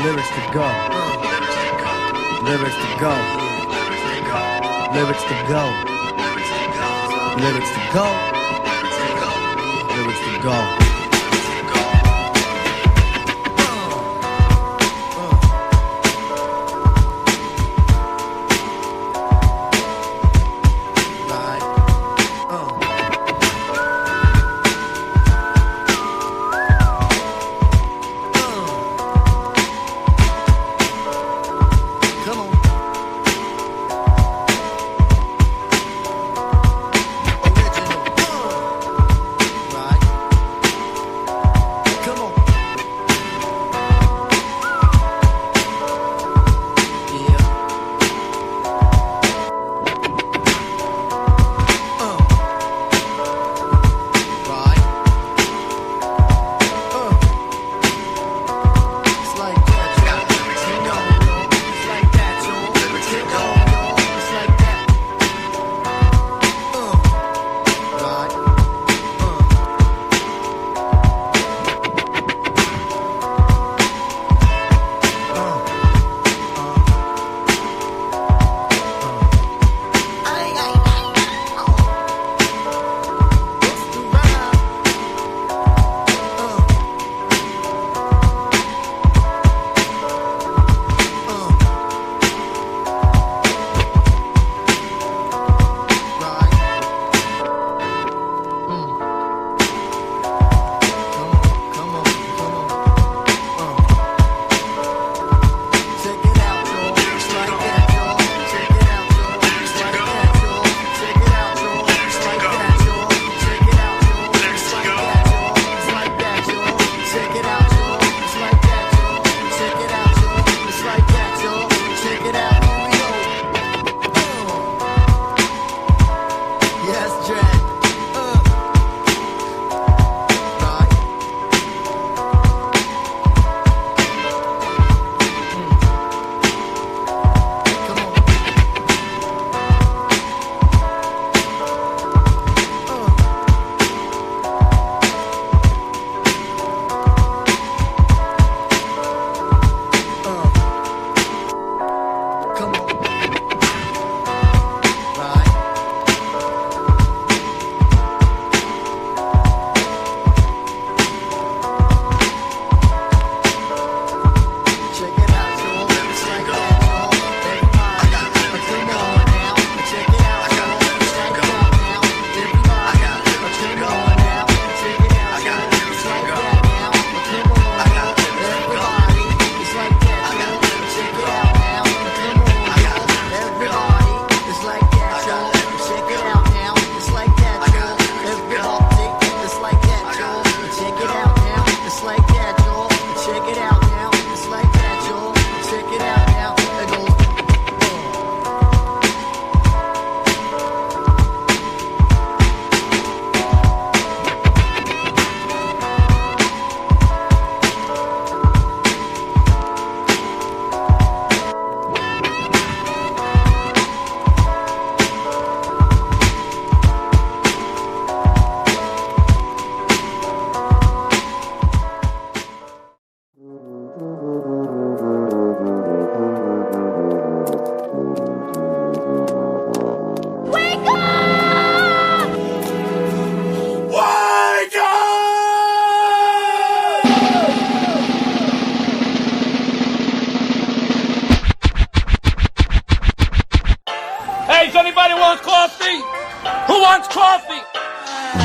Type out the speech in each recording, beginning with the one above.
Lyrics to go. Lyrics to go. Lyrics to go. Lyrics to go. Lyrics to go.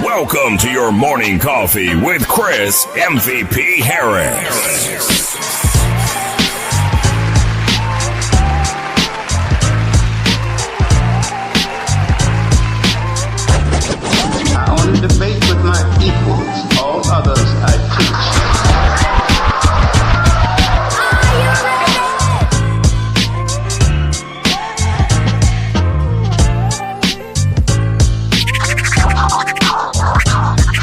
Welcome to your morning coffee with Chris MVP Harris. I only debate with my equals. All others I teach.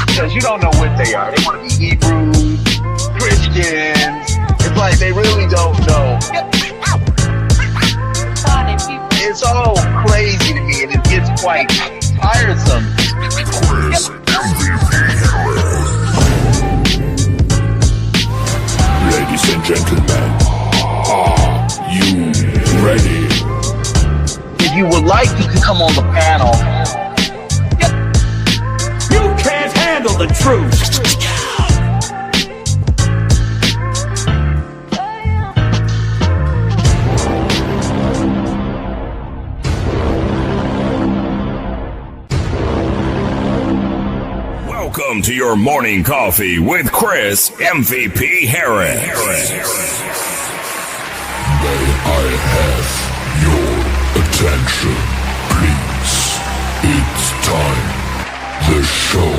Because you don't know what they are. They want to be Hebrews, Christians. It's like they really don't know. It's all crazy to me, and it gets quite tiresome. Chris MVP Harris. Ladies and gentlemen, come on the panel. You can't handle the truth. Welcome to your morning coffee with Chris MVP Herrick. May I have your attention, please? It's time. The show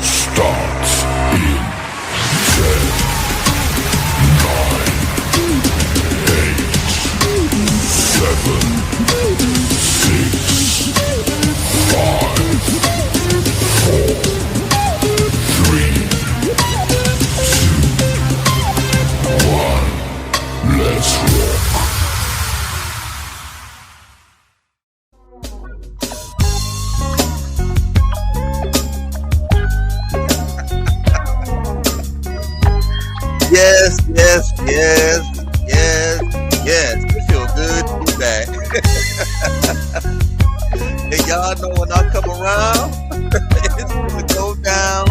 starts in 10, 9, 8, 7, 6, 5, 4, 3, 2, 1. Let's rock. Yes. It feel good to be back. And y'all know when I come around, it's gonna go down.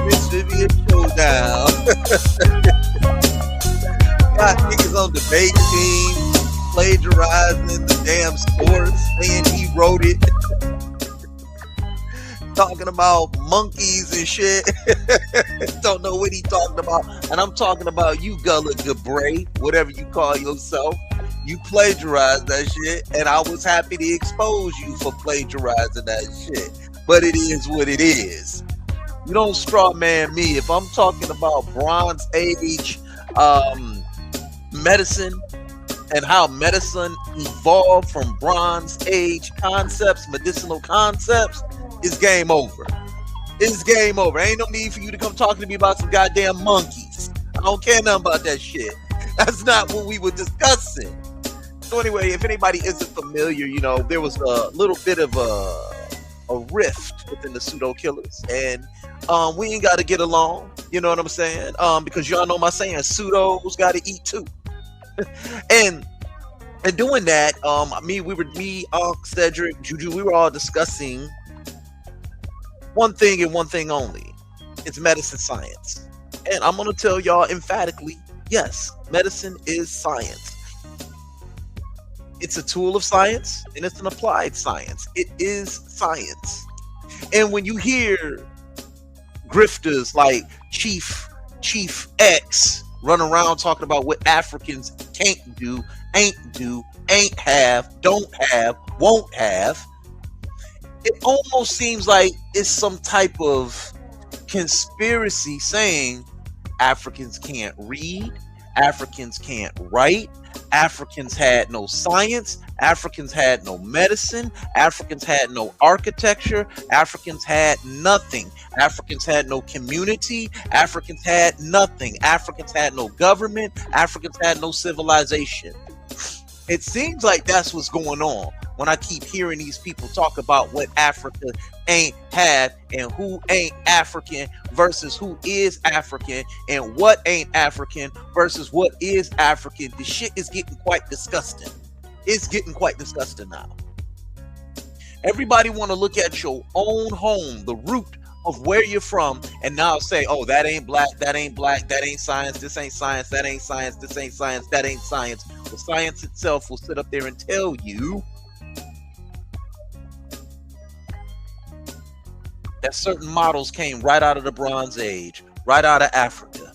It's gonna be a showdown. Got niggas on debate team plagiarizing the damn scores, saying he wrote it. Talking about monkeys and shit. Don't know what he talking about. And I'm talking about you, Gullah Gabray, whatever you call yourself. You plagiarized that shit, and I was happy to expose you for plagiarizing that shit. But it is what it is. You don't straw man me. If I'm talking about Bronze Age medicine and how medicine evolved from Bronze Age concepts, medicinal concepts, it's game over. It's game over. Ain't no need for you to come talking to me about some goddamn monkeys. I don't care nothing about that shit. That's not what we were discussing. So anyway, if anybody isn't familiar, you know, there was a little bit of a rift within the pseudo killers, and we ain't got to get along. You know what I'm saying? Because y'all know my saying, pseudos got to eat too. and doing that, me, Cedric, Juju, we were all discussing one thing and one thing only. It's medicine science. And I'm going to tell y'all emphatically, yes, medicine is science. It's a tool of science, and it's an applied science. It is science. And when you hear grifters like Chief X run around talking about what Africans can't do, ain't have, don't have, won't have, it almost seems like it's some type of conspiracy saying Africans can't read, Africans can't write, Africans had no science, Africans had no medicine, Africans had no architecture, Africans had nothing, Africans had no community, Africans had nothing, Africans had no government, Africans had no civilization. It seems like that's what's going on when I keep hearing these people talk about what Africa ain't have and who ain't African versus who is African and what ain't African versus what is African. The shit is getting quite disgusting. It's getting quite disgusting now. Everybody want to look at your own home, the root of where you're from, and now say, oh, that ain't black, that ain't science, this ain't science, that ain't science, this ain't science, that ain't science. Well, science itself will sit up there and tell you that certain models came right out of the Bronze Age, right out of Africa.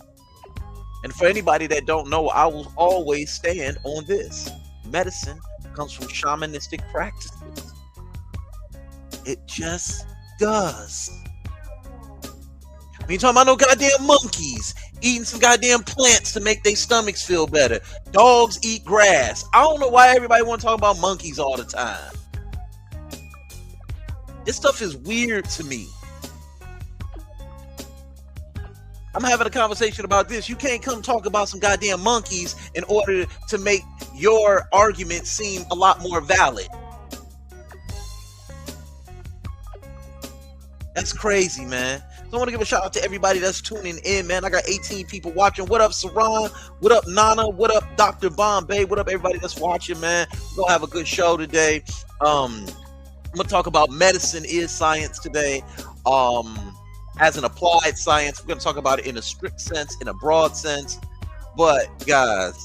And for anybody that don't know, I will always stand on this. Medicine comes from shamanistic practices. It just does. We ain't talking about no goddamn monkeys eating some goddamn plants to make their stomachs feel better. Dogs eat grass. I don't know why everybody want to talk about monkeys all the time. This stuff is weird to me. I'm having a conversation about this. You can't come talk about some goddamn monkeys in order to make your argument seem a lot more valid. That's crazy, man. So I want to give a shout out to everybody that's tuning in, man. I got 18 people watching. What up, Saran? What up, Nana? What up, Dr. Bombay? What up, everybody that's watching, man? We're gonna have a good show today. I'm gonna talk about medicine is science today. As an applied science, we're gonna talk about it in a strict sense, in a broad sense. But guys,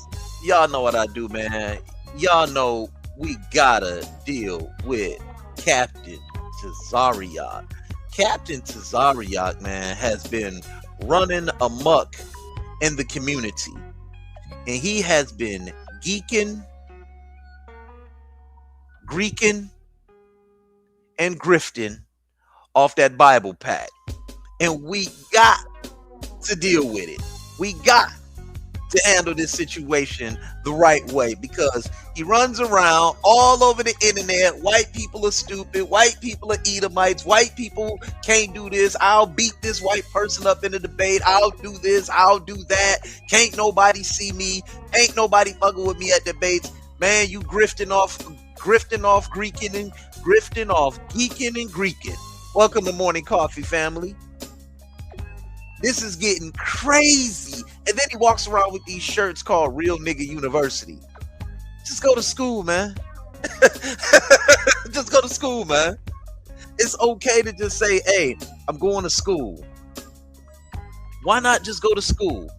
y'all know what I do, man. Y'all know we gotta deal with Captain Tazaryarch. Captain Tazaryarch, man, has been running amok in the community, and he has been geeking, Greeking, and grifting off that Bible pack. And we got to deal with it. We got to handle this situation the right way, because he runs around all over the internet. White people are stupid. White people are Edomites. White people can't do this. I'll beat this white person up in a debate. I'll do this. I'll do that. Can't nobody see me. Ain't nobody fucking with me at debates. Man, you grifting off Greekin and grifting off Geekin and Greekin. Welcome to Morning Coffee, family. This is getting crazy. And then he walks around with these shirts called Real Nigga University. Just go to school, man. Just go to school, man. It's okay to just say, hey, I'm going to school. Why not just go to school?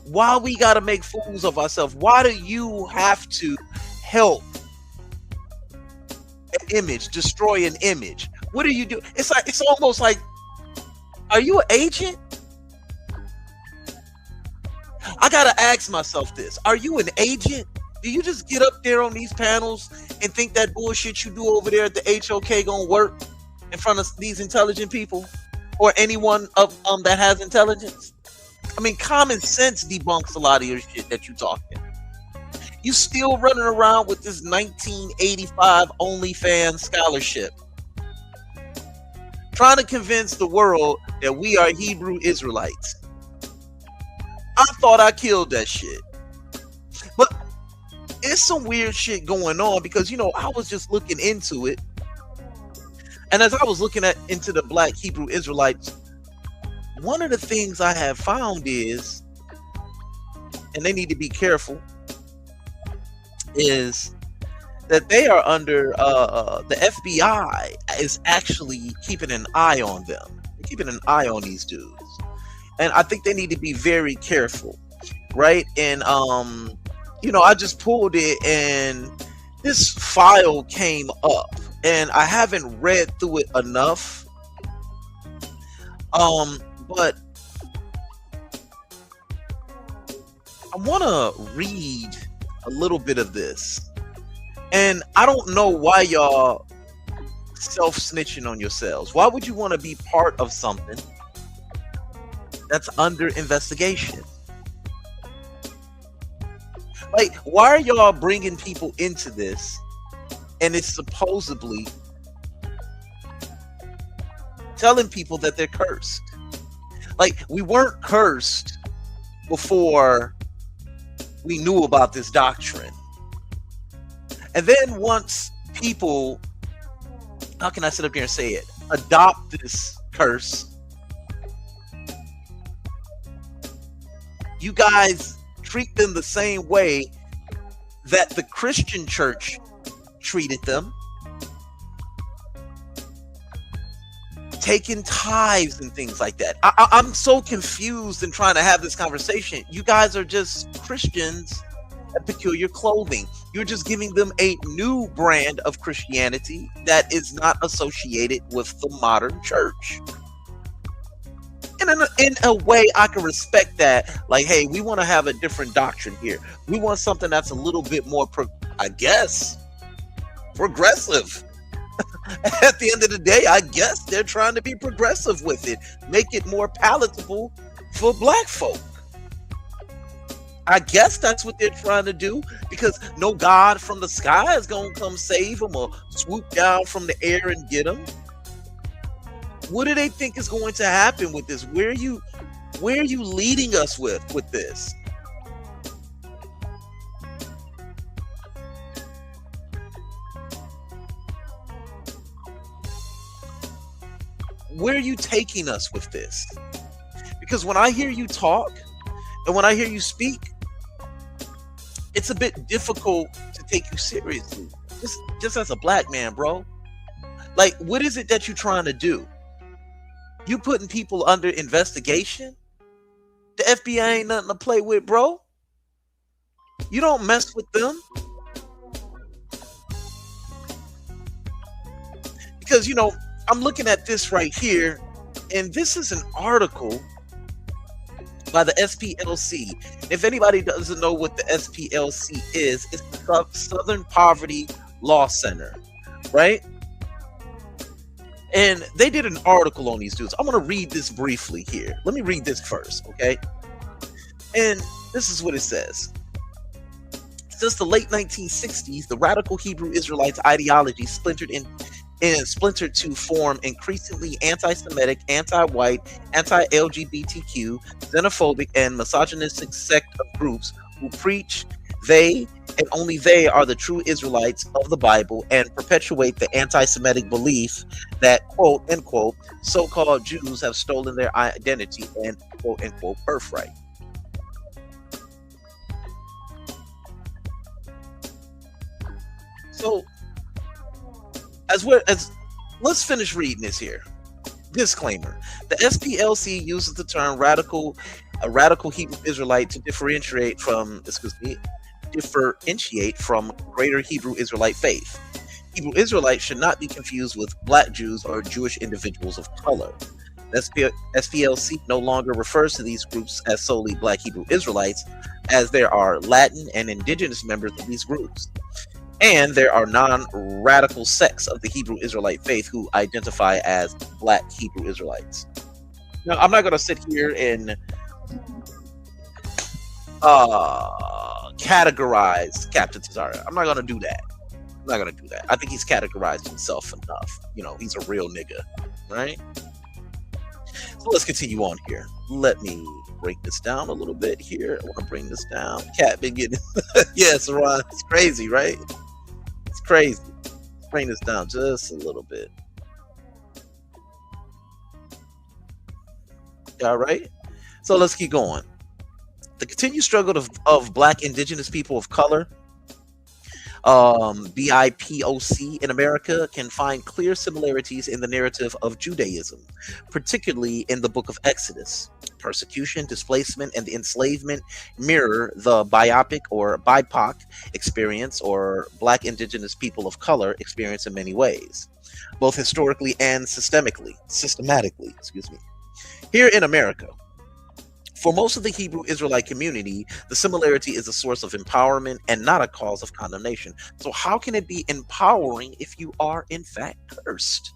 Why we got to make fools of ourselves? Why do you have to help an image, destroy an image? What do you do? It's almost like, are you an agent? I gotta ask myself this. Are you an agent? Do you just get up there on these panels and think that bullshit you do over there at the HOK gonna work in front of these intelligent people or anyone of that has intelligence? I mean, common sense debunks a lot of your shit that you talking. You still running around with this 1985 OnlyFans scholarship, trying to convince the world that we are Hebrew Israelites. I thought I killed that shit. But it's some weird shit going on, because, you know, I was just looking into it. And as I was looking into the Black Hebrew Israelites, one of the things I have found is, and they need to be careful, is that they are under, the FBI is actually keeping an eye on them. They're keeping an eye on these dudes. And I think they need to be very careful, right? And, you know, I just pulled it and this file came up, and I haven't read through it enough. But I want to read a little bit of this. And I don't know why y'all self-snitching on yourselves. Why would you want to be part of something that's under investigation? Like, why are y'all bringing people into this and it's supposedly telling people that they're cursed? Like, we weren't cursed before we knew about this doctrine. And then once people, how can I sit up here and say it, adopt this curse, you guys treat them the same way that the Christian church treated them, taking tithes and things like that. I'm so confused in trying to have this conversation. You guys are just Christians at peculiar clothing. You're just giving them a new brand of Christianity that is not associated with the modern church. And in a way, I can respect that. Like, hey, we want to have a different doctrine here. We want something that's a little bit more, I guess, progressive. At the end of the day, I guess they're trying to be progressive with it. Make it more palatable for black folk. I guess that's what they're trying to do, because no God from the sky is going to come save them or swoop down from the air and get them. What do they think is going to happen with this? Where are you leading us with this? Where are you taking us with this? Because when I hear you talk and when I hear you speak, it's a bit difficult to take you seriously. Just as a black man, bro. Like, what is it that you're trying to do? You putting people under investigation? The FBI ain't nothing to play with, bro. You don't mess with them. Because, I'm looking at this right here, and this is an article by the SPLC. If anybody doesn't know what the SPLC is, it's the Southern Poverty Law Center, right? And they did an article on these dudes. I'm going to read this briefly here. Let me read this first, okay? And this is what it says. Since the late 1960s, the radical Hebrew Israelites ideology splintered to form increasingly anti-Semitic, anti-white, anti-LGBTQ, xenophobic, and misogynistic sect of groups who preach they and only they are the true Israelites of the Bible and perpetuate the anti-Semitic belief that, quote unquote, so-called Jews have stolen their identity and, quote unquote, birthright. So, let's finish reading this here. Disclaimer: the SPLC uses the term a radical Hebrew Israelite to differentiate from greater Hebrew Israelite faith. Hebrew Israelites should not be confused with Black Jews or Jewish individuals of color. The SPLC no longer refers to these groups as solely Black Hebrew Israelites, as there are Latin and indigenous members of these groups. And there are non-radical sects of the Hebrew Israelite faith who identify as Black Hebrew Israelites. Now, I'm not going to sit here and categorize Captain Tazaryarch. I'm not going to do that. I think he's categorized himself enough. He's a real nigga, right? So let's continue on here. Let me break this down a little bit here. I want to bring this down. Cat been getting yes, Ron. It's crazy, right? It's crazy. Let's bring this down just a little bit. All right. So let's keep going. The continued struggle of Black indigenous people of color, BIPOC in America, can find clear similarities in the narrative of Judaism, particularly in the book of Exodus. Persecution, displacement, and enslavement mirror the BIPOC or BIPOC experience, or Black indigenous people of color experience, in many ways, both historically and systematically. Here in America, for most of the Hebrew Israelite community, the similarity is a source of empowerment and not a cause of condemnation. So how can it be empowering if you are in fact cursed?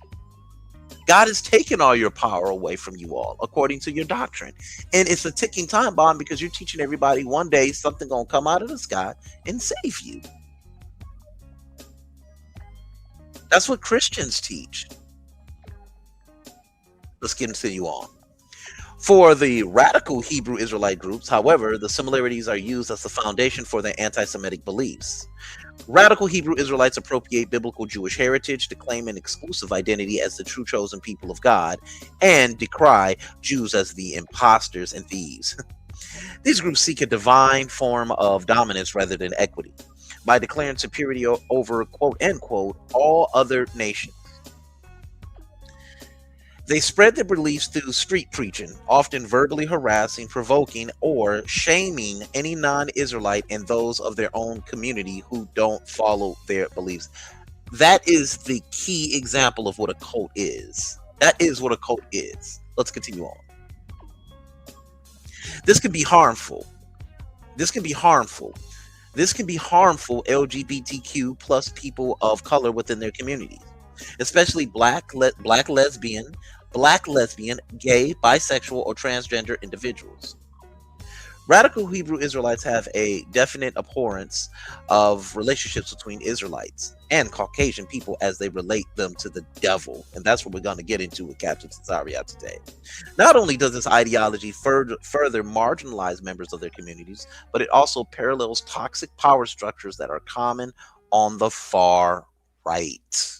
God has taken all your power away from you all, according to your doctrine. And it's a ticking time bomb, because you're teaching everybody one day something gonna come out of the sky and save you. That's what Christians teach. Let's continue on. For the radical Hebrew Israelite groups, however, the similarities are used as the foundation for their anti-Semitic beliefs. Radical Hebrew Israelites appropriate biblical Jewish heritage to claim an exclusive identity as the true chosen people of God, and decry Jews as the imposters and thieves. These groups seek a divine form of dominance rather than equity, by declaring superiority over, quote unquote, all other nations. They spread their beliefs through street preaching, often verbally harassing, provoking, or shaming any non-Israelite and those of their own community who don't follow their beliefs. That is the key example of what a cult is. That is what a cult is. Let's continue on. This can be harmful. This can be harmful LGBTQ plus people of color within their communities, especially black, lesbian, gay, bisexual, or transgender individuals. Radical Hebrew Israelites have a definite abhorrence of relationships between Israelites and Caucasian people as they relate them to the devil. And that's what we're going to get into with Captain Tazaryarch today. Not only does this ideology further marginalize members of their communities, but it also parallels toxic power structures that are common on the far right.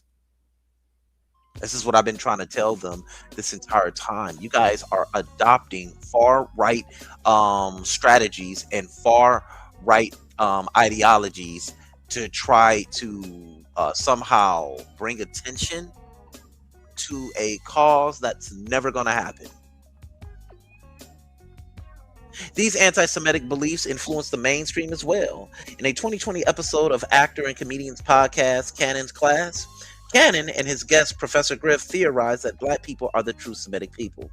This is what I've been trying to tell them this entire time. You guys are adopting far right strategies and far right ideologies to try to somehow bring attention to a cause that's never going to happen. These anti-Semitic beliefs influence the mainstream as well. In a 2020 episode of actor and comedian's podcast, Cannon's Class, Cannon and his guest, Professor Griff, theorized that black people are the true Semitic people.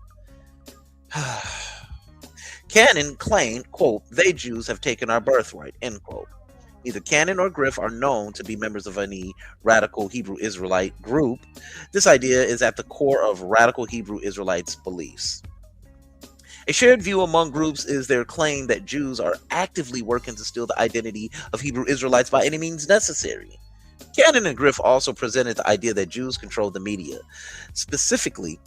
Cannon claimed, quote, "They Jews have taken our birthright," end quote. Neither Cannon or Griff are known to be members of any radical Hebrew Israelite group. This idea is at the core of radical Hebrew Israelites' beliefs. A shared view among groups is their claim that Jews are actively working to steal the identity of Hebrew Israelites by any means necessary. Cannon and Griff also presented the idea that Jews control the media, specifically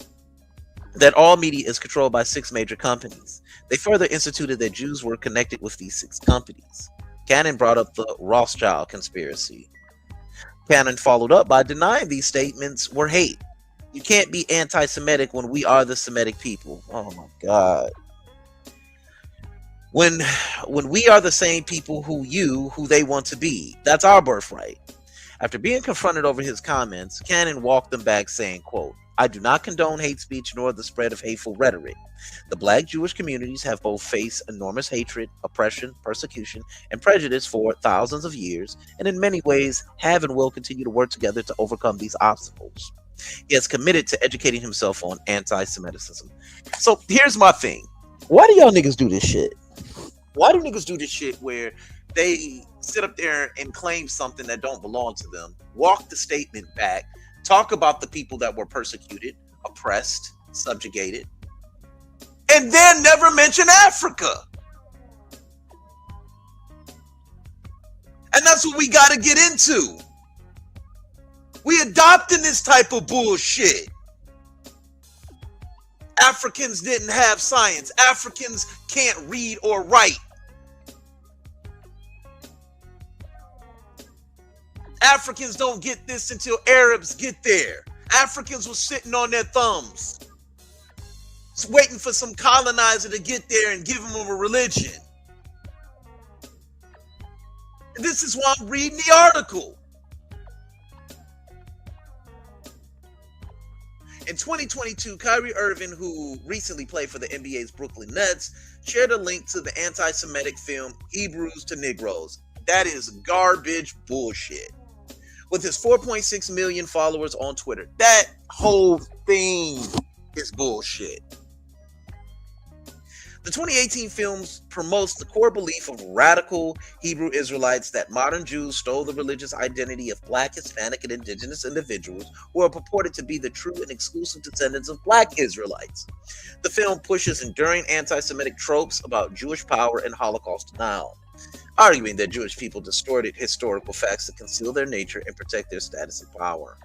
that all media is controlled by 6 major companies. They further instituted that Jews were connected with these 6 companies. Cannon brought up the Rothschild conspiracy. Cannon followed up by denying these statements were hate. You can't be anti-Semitic when we are the Semitic people. Oh my God. When we are the same people who they want to be. That's our birthright. After being confronted over his comments, Cannon walked them back saying, quote, "I do not condone hate speech nor the spread of hateful rhetoric. The black Jewish communities have both faced enormous hatred, oppression, persecution, and prejudice for thousands of years, and in many ways have and will continue to work together to overcome these obstacles." He has committed to educating himself on anti-Semitism. So here's my thing. Why do y'all niggas do this shit? Why do niggas do this shit where they sit up there and claim something that don't belong to them, walk the statement back, talk about the people that were persecuted, oppressed, subjugated, and then never mention Africa? And that's what we got to get into. We adopting this type of bullshit. Africans didn't have science. Africans can't read or write. Africans don't get this until Arabs get there. Africans were sitting on their thumbs, waiting for some colonizer to get there and give them a religion. This is why I'm reading the article. In 2022, Kyrie Irving, who recently played for the NBA's Brooklyn Nets, shared a link to the anti-Semitic film Hebrews to Negroes. That is garbage bullshit. With his 4.6 million followers on Twitter, that whole thing is bullshit. The 2018 film promotes the core belief of radical Hebrew Israelites that modern Jews stole the religious identity of Black, Hispanic, and indigenous individuals who are purported to be the true and exclusive descendants of Black Israelites. The film pushes enduring anti-Semitic tropes about Jewish power and Holocaust denial, arguing that Jewish people distorted historical facts to conceal their nature and protect their status and power.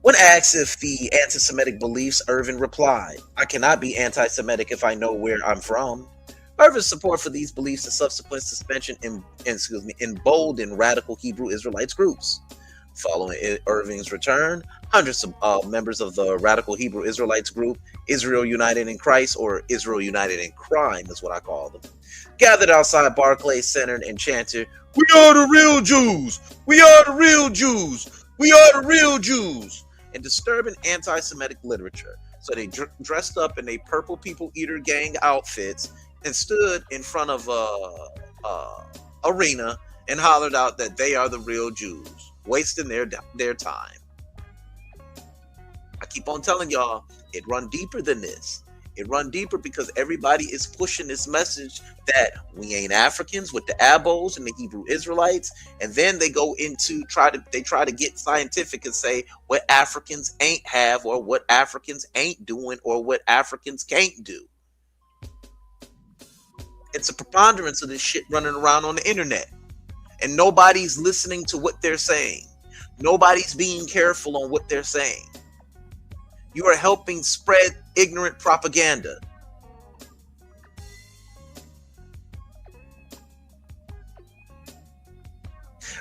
When asked if the anti-Semitic beliefs, Irvin replied, "I cannot be anti-Semitic if I know where I'm from." Irvin's support for these beliefs and subsequent suspension emboldened radical Hebrew Israelites groups. Following Irving's return, hundreds of members of the radical Hebrew Israelites group, Israel United in Christ, or Israel United in Crime is what I call them, gathered outside Barclays Center and chanted, "We are the real Jews! We are the real Jews! We are the real Jews!" in disturbing anti-Semitic literature. So they dressed up in their purple people eater gang outfits and stood in front of a arena and hollered out that they are the real Jews, wasting their time. I keep on telling y'all, it run deeper than this. It run deeper because everybody is pushing this message that we ain't Africans with the Abos and the Hebrew Israelites, and then they go into try to get scientific and say what Africans ain't have or what Africans ain't doing or what Africans can't do. It's a preponderance of this shit running around on the internet, and nobody's listening to what they're saying. Nobody's being careful on what they're saying. You are helping spread ignorant propaganda.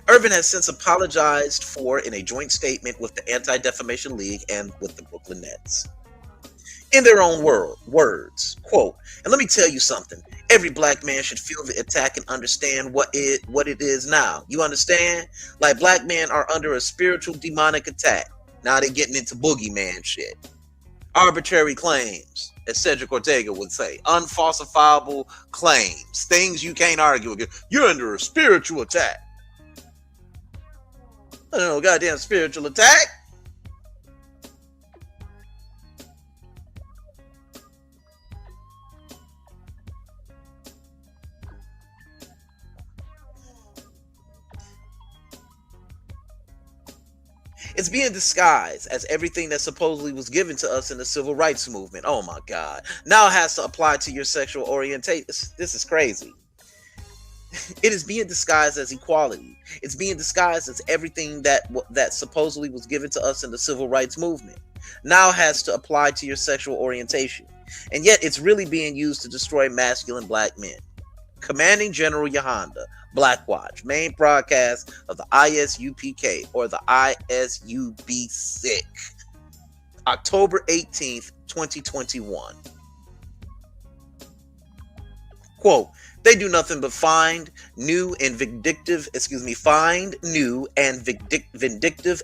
Irvin has since apologized for in a joint statement with the Anti-Defamation League and with the Brooklyn Nets. In their own words, quote, "And let me tell you something. Every black man should feel the attack and understand what it is now. You understand? Like black men are under a spiritual demonic attack. Now they're getting into boogeyman shit. Arbitrary claims, as Cedric Ortega would say. Unfalsifiable claims. Things you can't argue against. You're under a spiritual attack. I don't know, goddamn spiritual attack. It's being disguised as everything that supposedly was given to us in the civil rights movement. Oh my God. Now it has to apply to your sexual orientation. This is crazy. It is being disguised as equality. It's being disguised as everything that supposedly was given to us in the civil rights movement. Now it has to apply to your sexual orientation. And yet it's really being used to destroy masculine black men. Commanding General Yahanda, Blackwatch, main broadcast of the ISUPK or the ISUBSIC, October 18th, 2021. Quote, they do nothing but find new and vindictive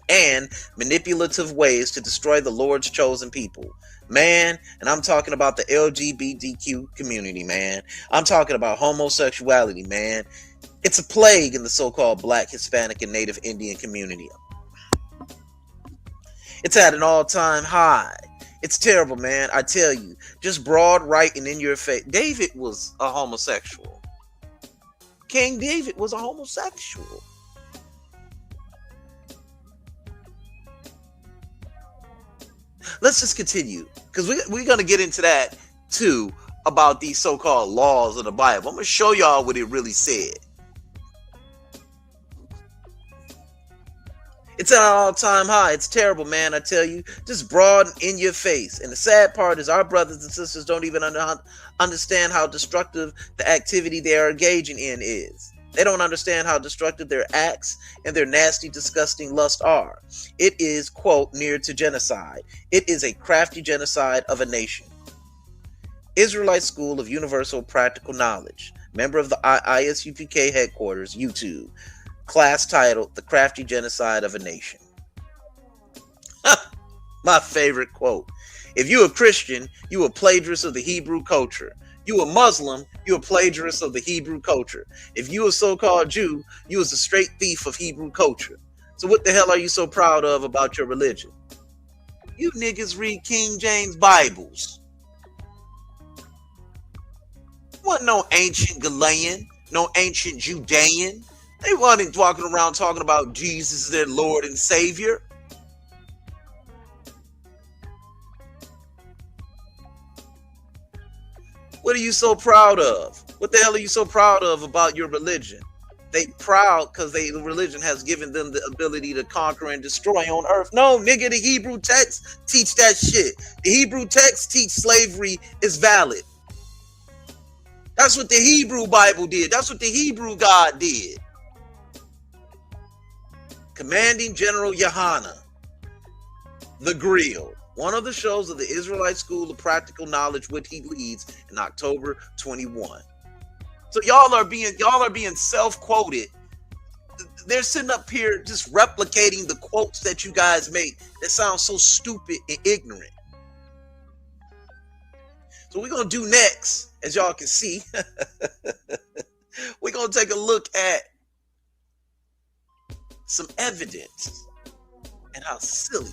and manipulative ways to destroy the Lord's chosen people. Man, and I'm talking about the LGBTQ community, man. I'm talking about homosexuality, man. It's a plague in the so-called Black, Hispanic, and Native Indian community. It's at an all-time high. It's terrible, man. I tell you, just broad right and in your face. David was a homosexual. King David was a homosexual. Let's just continue, because we're going to get into that too, about these so-called laws of the Bible. I'm going to show y'all what it really said. It's at an all-time high. It's terrible, man. I tell you, just broad in your face. And the sad part is our brothers and sisters don't even understand how destructive the activity they are engaging in is. They don't understand how destructive their acts and their nasty, disgusting lust are. It is, quote, near to genocide. It is a crafty genocide of a nation. Israelite School of Universal Practical Knowledge, member of the ISUPK headquarters, YouTube. Class titled, The Crafty Genocide of a Nation. My favorite quote. If you a Christian, you a plagiarist of the Hebrew culture. You a Muslim, you a plagiarist of the Hebrew culture. If you a so-called Jew, you is a straight thief of Hebrew culture. So what the hell are you so proud of about your religion? You niggas read King James Bibles. Wasn't no ancient Galilean, no ancient Judean. They wasn't walking around talking about Jesus as their Lord and Savior. What are you so proud of? What the hell are you so proud of about your religion? They proud because the religion has given them the ability to conquer and destroy on earth. No, nigga, the Hebrew text teach that shit. The Hebrew text teach slavery is valid. That's what the Hebrew Bible did. That's what the Hebrew God did. Commanding General Yahana, The Grill, one of the shows of the Israelite School of Practical Knowledge, which he leads in October 21. So y'all are being self-quoted. They're sitting up here just replicating the quotes that you guys make that sound so stupid and ignorant. So we're going to do next, as y'all can see, we're going to take a look at some evidence and how silly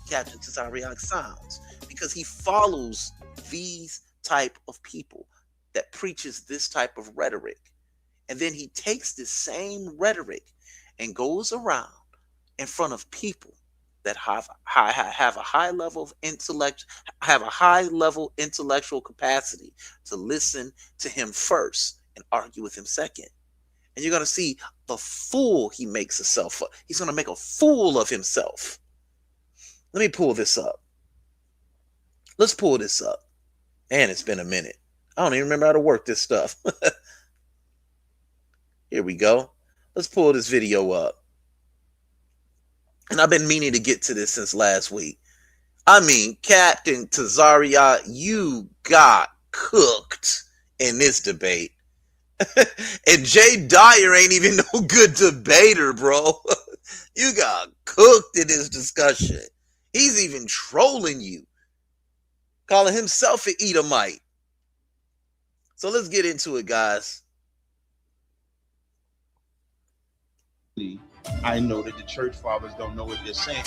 Captain Tazaryarch sounds, because he follows these type of people that preaches this type of rhetoric, and then he takes this same rhetoric and goes around in front of people that have a high level of intellect, have a high level intellectual capacity to listen to him first and argue with him second. And you're going to see the fool he makes himself. He's going to make a fool of himself. Let me pull this up. Let's pull this up. Man, it's been a minute. I don't even remember how to work this stuff. Here we go. Let's pull this video up. And I've been meaning to get to this since last week. I mean, Captain Tazaryarch, you got cooked in this debate. And Jay Dyer ain't even no good debater, bro. You got cooked in this discussion. He's even trolling you, calling himself an Edomite. So let's get into it, guys. I know that the church fathers don't know what they're saying.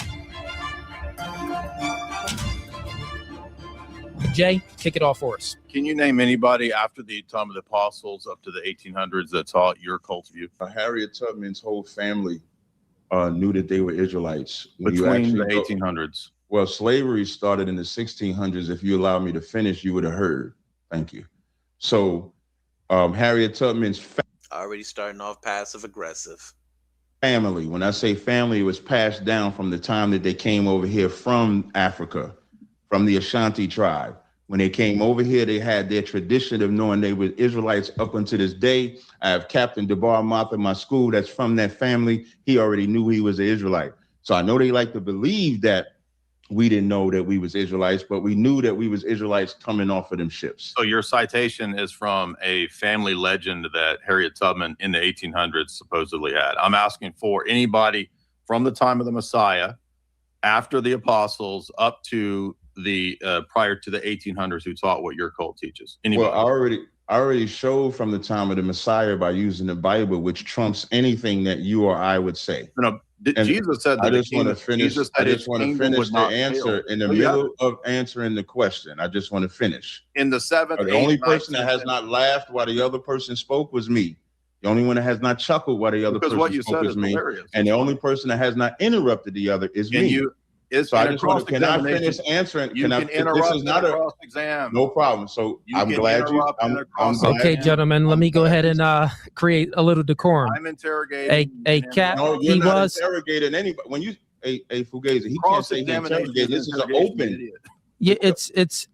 Jay, kick it off for us. Can you name anybody after the time of the apostles up to the 1800s that taught your cult view? Harriet Tubman's whole family knew that they were Israelites. Between the 1800s. Well, slavery started in the 1600s. If you allow me to finish, you would have heard. Thank you. So Harriet Tubman's already starting off passive aggressive. Family, when I say family, it was passed down from the time that they came over here from Africa, from the Ashanti tribe. When they came over here, they had their tradition of knowing they were Israelites up until this day. I have Captain DeBar Moth in my school that's from that family. He already knew he was an Israelite. So I know they like to believe that we didn't know that we was Israelites, but we knew that we was Israelites coming off of them ships. So your citation is from a family legend that Harriet Tubman in the 1800s supposedly had. I'm asking for anybody from the time of the Messiah, after the apostles, up to the prior to the 1800s who taught what your cult teaches. Anybody? Well, I already showed from the time of the Messiah by using the Bible, which trumps anything that you or I would say. No, Jesus said that. I just want to finish. I just want to finish the answer in the middle of answering the question. I just want to finish. In the 7th, the only person that has not laughed while the other person spoke was me. The only one that has not chuckled while the other person spoke was me. Hilarious. And the only person that has not interrupted the other is me. So I just want to, can I finish answering? You can interrupt. This is not a cross-exam. No problem. So I'm glad you. Okay, gentlemen, let me go ahead and create a little decorum. I'm interrogating. A Cap. No, you're not interrogating anybody. When you a Fugazi, he can't say he interrogated. This is an open. Yeah, it's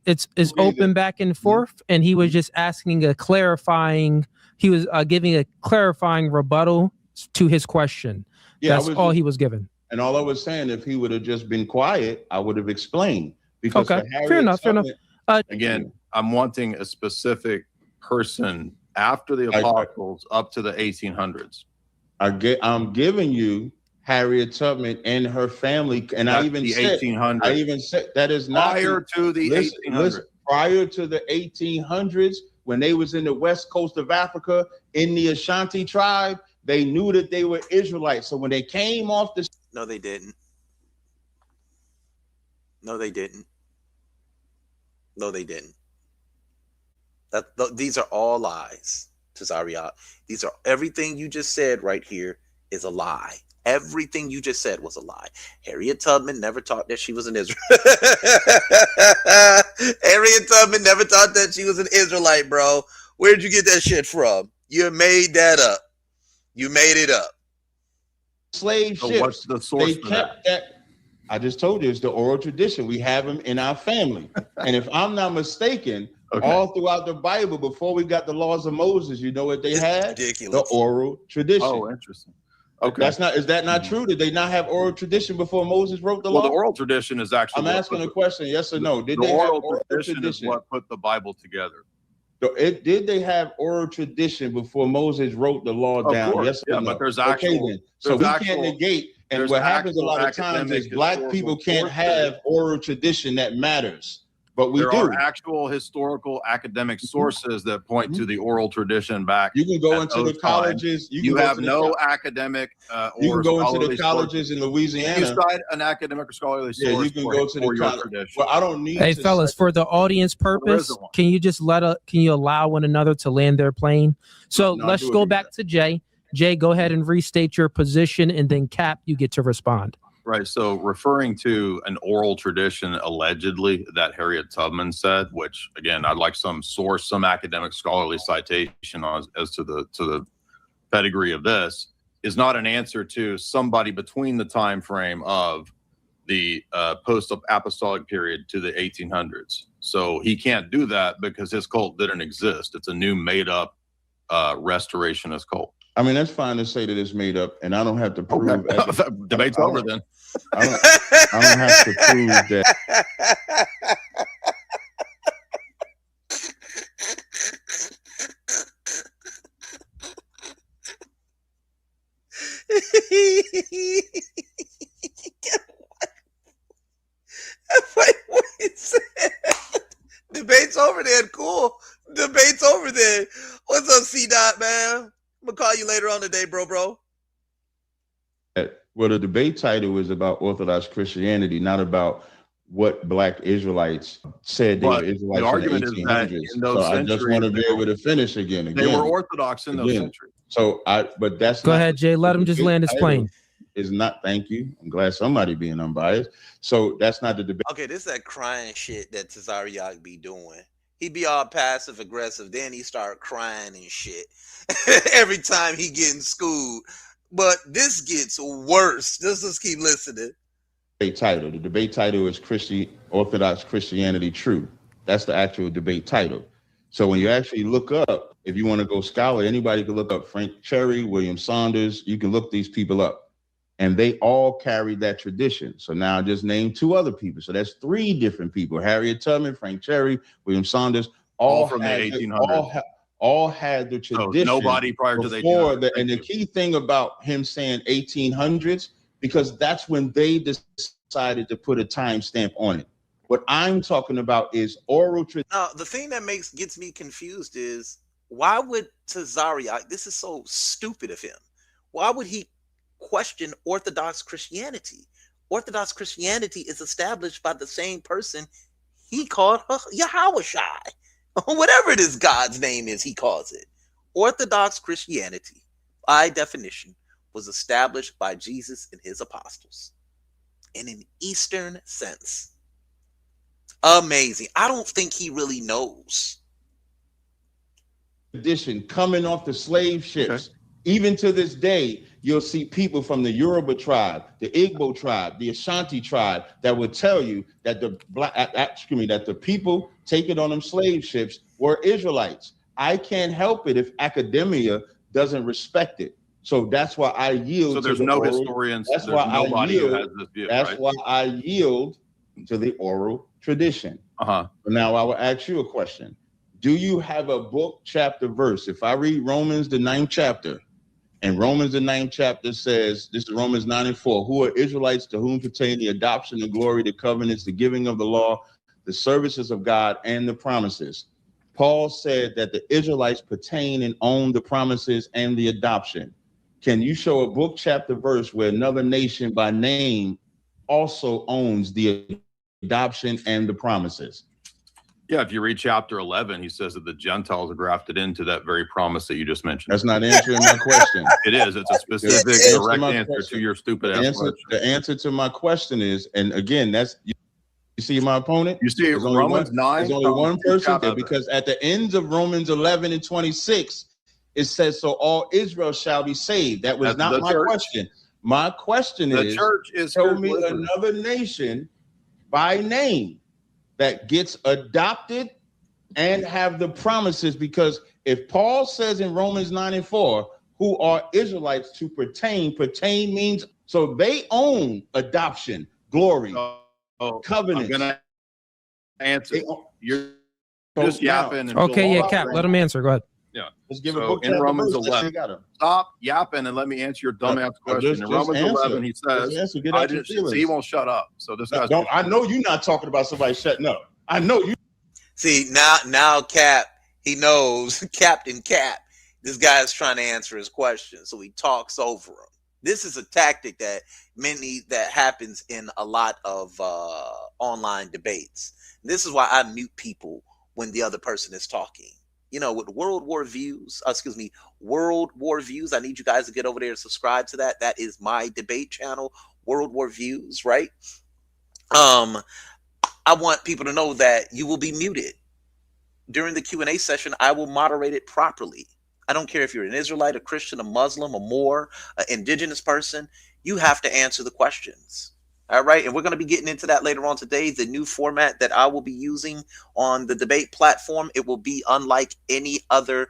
open back and forth, and he was just asking a clarifying. He was giving a clarifying rebuttal to his question. Yeah, that's all he was given. And all I was saying, if he would have just been quiet, I would have explained. Because okay, fair enough. Again, I'm wanting a specific person after the apostles up to the 1800s. I'm giving you Harriet Tubman and her family, and that's I even said that is not prior to the 1800s. Prior to the 1800s, when they was in the west coast of Africa in the Ashanti tribe, they knew that they were Israelites. So when they came off the No, they didn't. No, they didn't. No, they didn't. These are all lies, Tazaryarch. These are everything you just said right here is a lie. Everything you just said was a lie. Harriet Tubman never taught that she was an Israelite. Harriet Tubman never taught that she was an Israelite, bro. Where'd you get that shit from? You made that up. You made it up. Slave ships. So what's the source for that? I just told you it's the oral tradition. We have them in our family. And if I'm not mistaken, all throughout the Bible, before we got the laws of Moses, you know what they had? Ridiculous. The oral tradition. Oh, interesting. Okay. Is that not true? Did they not have oral tradition before Moses wrote the law? Well, the oral tradition is actually. I'm asking a question, yes or no. Did they have oral tradition? Is what put the Bible together. Did they have oral tradition before Moses wrote the law down? Course. Yes or no? But there's actual. So we can't negate. And what happens a lot of times is black people can't have oral tradition that matters. But we do. There are actual historical academic sources that point to the oral tradition back. You can go into the colleges. You have no academic. You can go into the colleges in Louisiana. You cite an academic or scholarly source. Yeah, you can go to the college. Well, I don't need. Hey, fellas, for the audience purpose, can you just can you allow one another to land their plane? So let's go back to Jay. Jay, go ahead and restate your position, and then Cap, you get to respond. Right. So referring to an oral tradition allegedly that Harriet Tubman said, which again, I'd like some academic scholarly citation as to the pedigree of this, is not an answer to somebody between the time frame of the post-apostolic period to the 1800s. So he can't do that because his cult didn't exist. It's a new made-up restorationist cult. I mean, that's fine to say that it's made up, and I don't have to prove. Debate's over then. I don't have to prove that. over there. Cool. Debate's over there. What's up, C-Dot, man? I'm gonna call you later on today, bro. Well, the debate title is about Orthodox Christianity, not about what Black Israelites said they were Israelites the argument in the is that 1800s. in those so I just want to be able to finish again. They were Orthodox in those centuries. So but that's go ahead, Jay. Let him just land his plane. Is not. Thank you. I'm glad somebody being unbiased. So that's not the debate. Okay, this is that crying shit that Tazaryarch be doing. He be all passive aggressive, then he start crying and shit every time he getting schooled. But this gets worse. Just keep listening. The debate title is Orthodox Christianity True. That's the actual debate title. So when you actually look up, if you want to go scholar, anybody can look up Frank Cherry, William Saunders. You can look these people up, and they all carried that tradition. So now I just named 2 other people. So that's 3 different people: Harriet Tubman, Frank Cherry, William Saunders. All from the 1800s. All had the tradition. So nobody prior to the 1800s. And the key thing about him saying 1800s, because that's when they decided to put a timestamp on it. What I'm talking about is oral tradition. Now, the thing that gets me confused is, why would Tazaryarch, this is so stupid of him, why would he question Orthodox Christianity? Orthodox Christianity is established by the same person he called Yahushai. Whatever it is God's name is, he calls it. Orthodox Christianity, by definition, was established by Jesus and his apostles in an Eastern sense. Amazing. I don't think he really knows. Tradition coming off the slave ships. Okay. Even to this day, you'll see people from the Yoruba tribe, the Igbo tribe, the Ashanti tribe that would tell you that the people taken on them slave ships were Israelites. I can't help it if academia doesn't respect it. So that's why I yield. So there's no historians. That's why nobody who has this view. That's why I yield to the oral tradition. Now I will ask you a question. Do you have a book, chapter, verse? If I read Romans, the 9th chapter, and Romans, the 9th chapter says, this is Romans 9:4, who are Israelites to whom pertain the adoption, the glory, the covenants, the giving of the law, the services of God, and the promises. Paul said that the Israelites pertain and own the promises and the adoption. Can you show a book, chapter, verse where another nation by name also owns the adoption and the promises? Yeah, if you read chapter 11, he says that the Gentiles are grafted into that very promise that you just mentioned. That's not answering my question. It is. It's a specific, direct answer to your stupid ass question. The answer to my question is, and again, that's, you see my opponent? You see Romans 9? There's only one person there, because at the ends of Romans 11 and 26, it says, so all Israel shall be saved. That was not my question. My question is, the church is show me another nation by name that gets adopted and have the promises. Because if Paul says in Romans 9:4, who are Israelites to pertain means, so they own adoption, glory, covenants. I'm gonna answer. You're just yapping. Okay, yeah, Cap, let him answer. Go ahead. Yeah. Let's give so a book in Romans verse, 11. Stop yapping and let me answer your dumbass question. In Romans 11, he says, he won't shut up. So this guy's I know you're not talking about somebody shutting up. I know you. See, now Cap, he knows, Captain Cap, this guy is trying to answer his question, so he talks over him. This is a tactic that happens in a lot of online debates. This is why I mute people when the other person is talking. You know, with World War Views, I need you guys to get over there and subscribe to that. That is my debate channel, World War Views, right? I want people to know that you will be muted. During the Q&A session, I will moderate it properly. I don't care if you're an Israelite, a Christian, a Muslim, a Moor, an indigenous person. You have to answer the questions. All right. And we're going to be getting into that later on today. The new format that I will be using on the debate platform, it will be unlike any other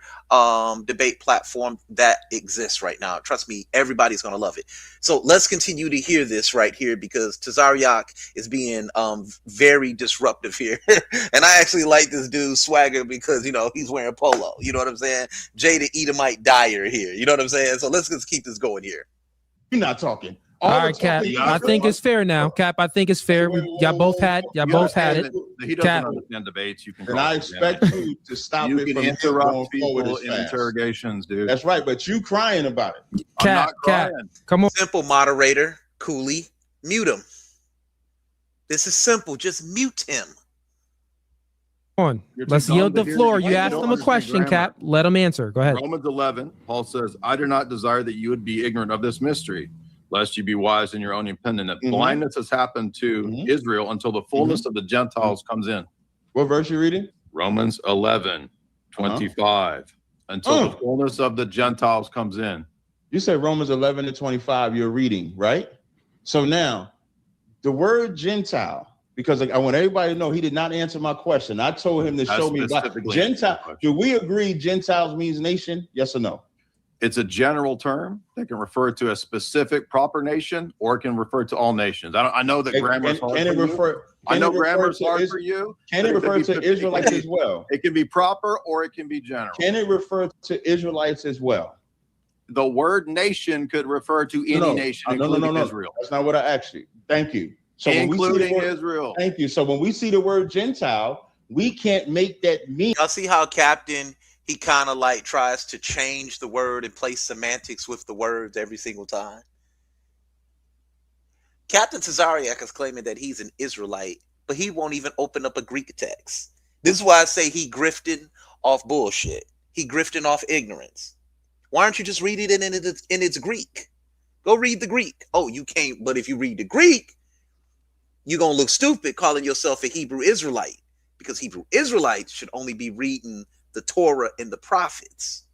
debate platform that exists right now. Trust me, everybody's going to love it. So let's continue to hear this right here, because Tazaryarch is being very disruptive here. And I actually like this dude's swagger because, you know, he's wearing polo. You know what I'm saying? Jada Edomite Dyer here. You know what I'm saying? So let's just keep this going here. You're not talking. All right, Cap. I think it's fair now. Cap, I think it's fair. Y'all both had it. He doesn't Cap. understand debates. You can. And I expect you to stop You it can from interrupt going forward people as in fast. interrogations, dude. That's right, but you crying about it. I'm Cap, not Cap, crying. come on. Simple, moderator. Cooley, mute him. This is simple. Just mute him. You're too Let's dumb yield to the hear floor. the- You you asked don't him a understand question, grammar. Cap. Let him answer. Go ahead. Romans 11, Paul says, I do not desire that you would be ignorant of this mystery, lest you be wise in your own opinion. That blindness has happened to Israel until the fullness of the Gentiles comes in. What verse you reading? Romans 11, 25. Until the fullness of the Gentiles comes in. You said Romans 11 to 25 you're reading, right? So now, the word Gentile, because I want everybody to know he did not answer my question. I told him to show me Gentile. Do we agree Gentiles means nation? Yes or no? It's a general term that can refer to a specific proper nation, or it can refer to all nations. I know that grammar is hard Can it for refer? you. I know grammar is hard for you. Can it refer to Israelites as well? It can be proper or it can be general. Can it refer to Israelites as well? The word nation could refer to any nation, including Israel. That's not what I asked you. Thank you. So including Israel. Thank you. So when we see the word Gentile, we can't make that mean. Y'all see how Captain, he kind of like tries to change the word and place semantics with the words every single time. Captain Tazaryarch is claiming that he's an Israelite, but he won't even open up a Greek text. This is why I say he grifting off bullshit. He grifting off ignorance. Why aren't you just reading it in its Greek? Go read the Greek. Oh, you can't. But if you read the Greek, you're going to look stupid calling yourself a Hebrew Israelite, because Hebrew Israelites should only be reading the Torah and the prophets.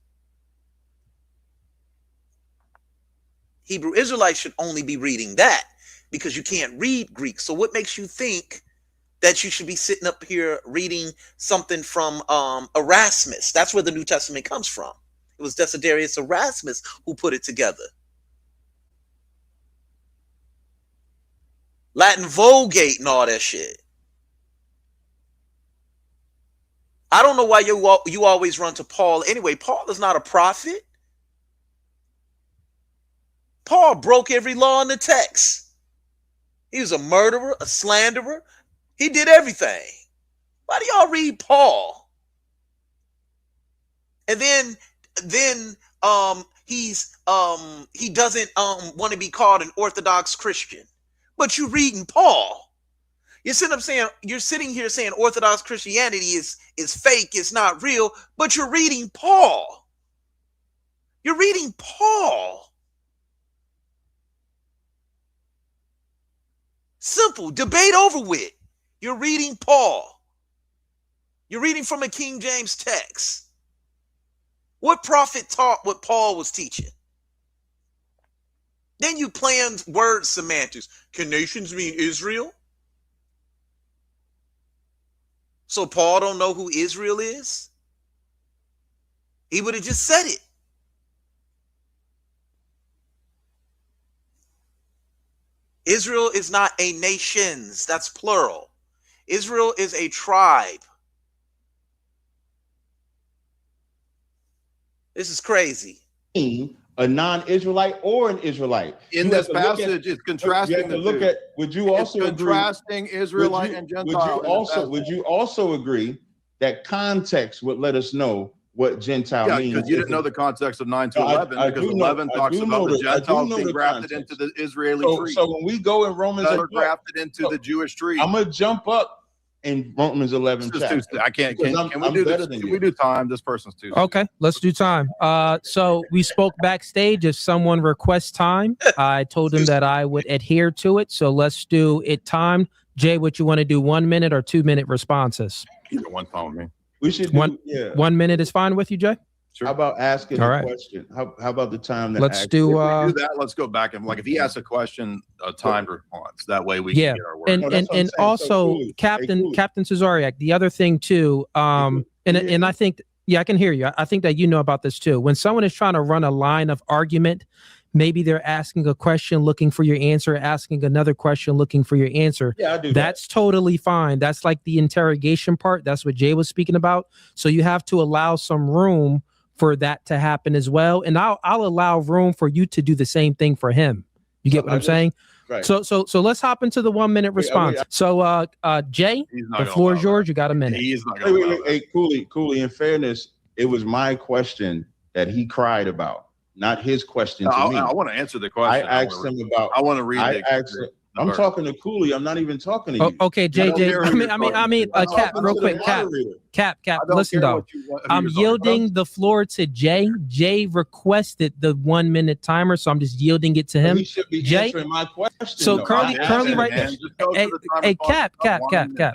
Hebrew Israelites should only be reading that, because you can't read Greek. So what makes you think that you should be sitting up here reading something from Erasmus? That's where the New Testament comes from. It was Desiderius Erasmus who put it together. Latin Vulgate and all that shit. I don't know why you always run to Paul. Anyway, Paul is not a prophet. Paul broke every law in the text. He was a murderer, a slanderer. He did everything. Why do y'all read Paul? And then he doesn't want to be called an Orthodox Christian. But you're reading Paul. You're sitting here saying Orthodox Christianity is fake, it's not real, but you're reading Paul. You're reading Paul. Simple. Debate over with. You're reading Paul. You're reading from a King James text. What prophet taught what Paul was teaching? Then you playing word semantics. Can nations mean Israel? So Paul don't know who Israel is? He would have just said it. Israel is not a nations. That's plural. Israel is a tribe. This is crazy. A non-Israelite or an Israelite. In this passage, it's contrasting the two. Would you also agree? Contrasting Israelite and Gentile. Would you also agree that context would let us know what Gentile means? Because you didn't know the context of 9 to 11, because 11 talks about the Gentiles being grafted into the Israeli tree. So when we go in Romans, they're grafted into the Jewish tree. I'm gonna jump up in Romans 11. I can't. Can we do this? Can we do time? This person's too. Okay, let's do time. So we spoke backstage. If someone requests time, I told him that I would adhere to it. So let's do it time. Jay, what you want to do? 1 minute or 2 minute responses? Either one phone me. We should do, 1 minute is fine with you, Jay? Sure. How about asking a question? How about the time that let's do that? Let's go back and if he asks a question, a timed response. That way we can get our work. And also Captain Tazaryarch, the other thing too, and I think I can hear you. I think that you know about this too. When someone is trying to run a line of argument, maybe they're asking a question looking for your answer, asking another question looking for your answer. Yeah, I do. That's totally fine. That's like the interrogation part. That's what Jay was speaking about. So you have to allow some room for that to happen as well. And I'll allow room for you to do the same thing for him. You get what I'm saying? Right. So let's hop into the 1 minute response. So Jay, the floor is yours. You got a minute. He is not going to. Hey, Cooley. In fairness, it was my question that he cried about, not his question to me. I want to answer the question. I asked him about. I want to read. I'm talking to Cooley. I'm not even talking to you. Okay, JJ. I mean, Cap, real quick, Cap. Listen, though, I'm yielding the floor to Jay. Jay requested the 1 minute timer, so I'm just yielding it to him. He should be answering my question. So currently, right there. Hey, Cap.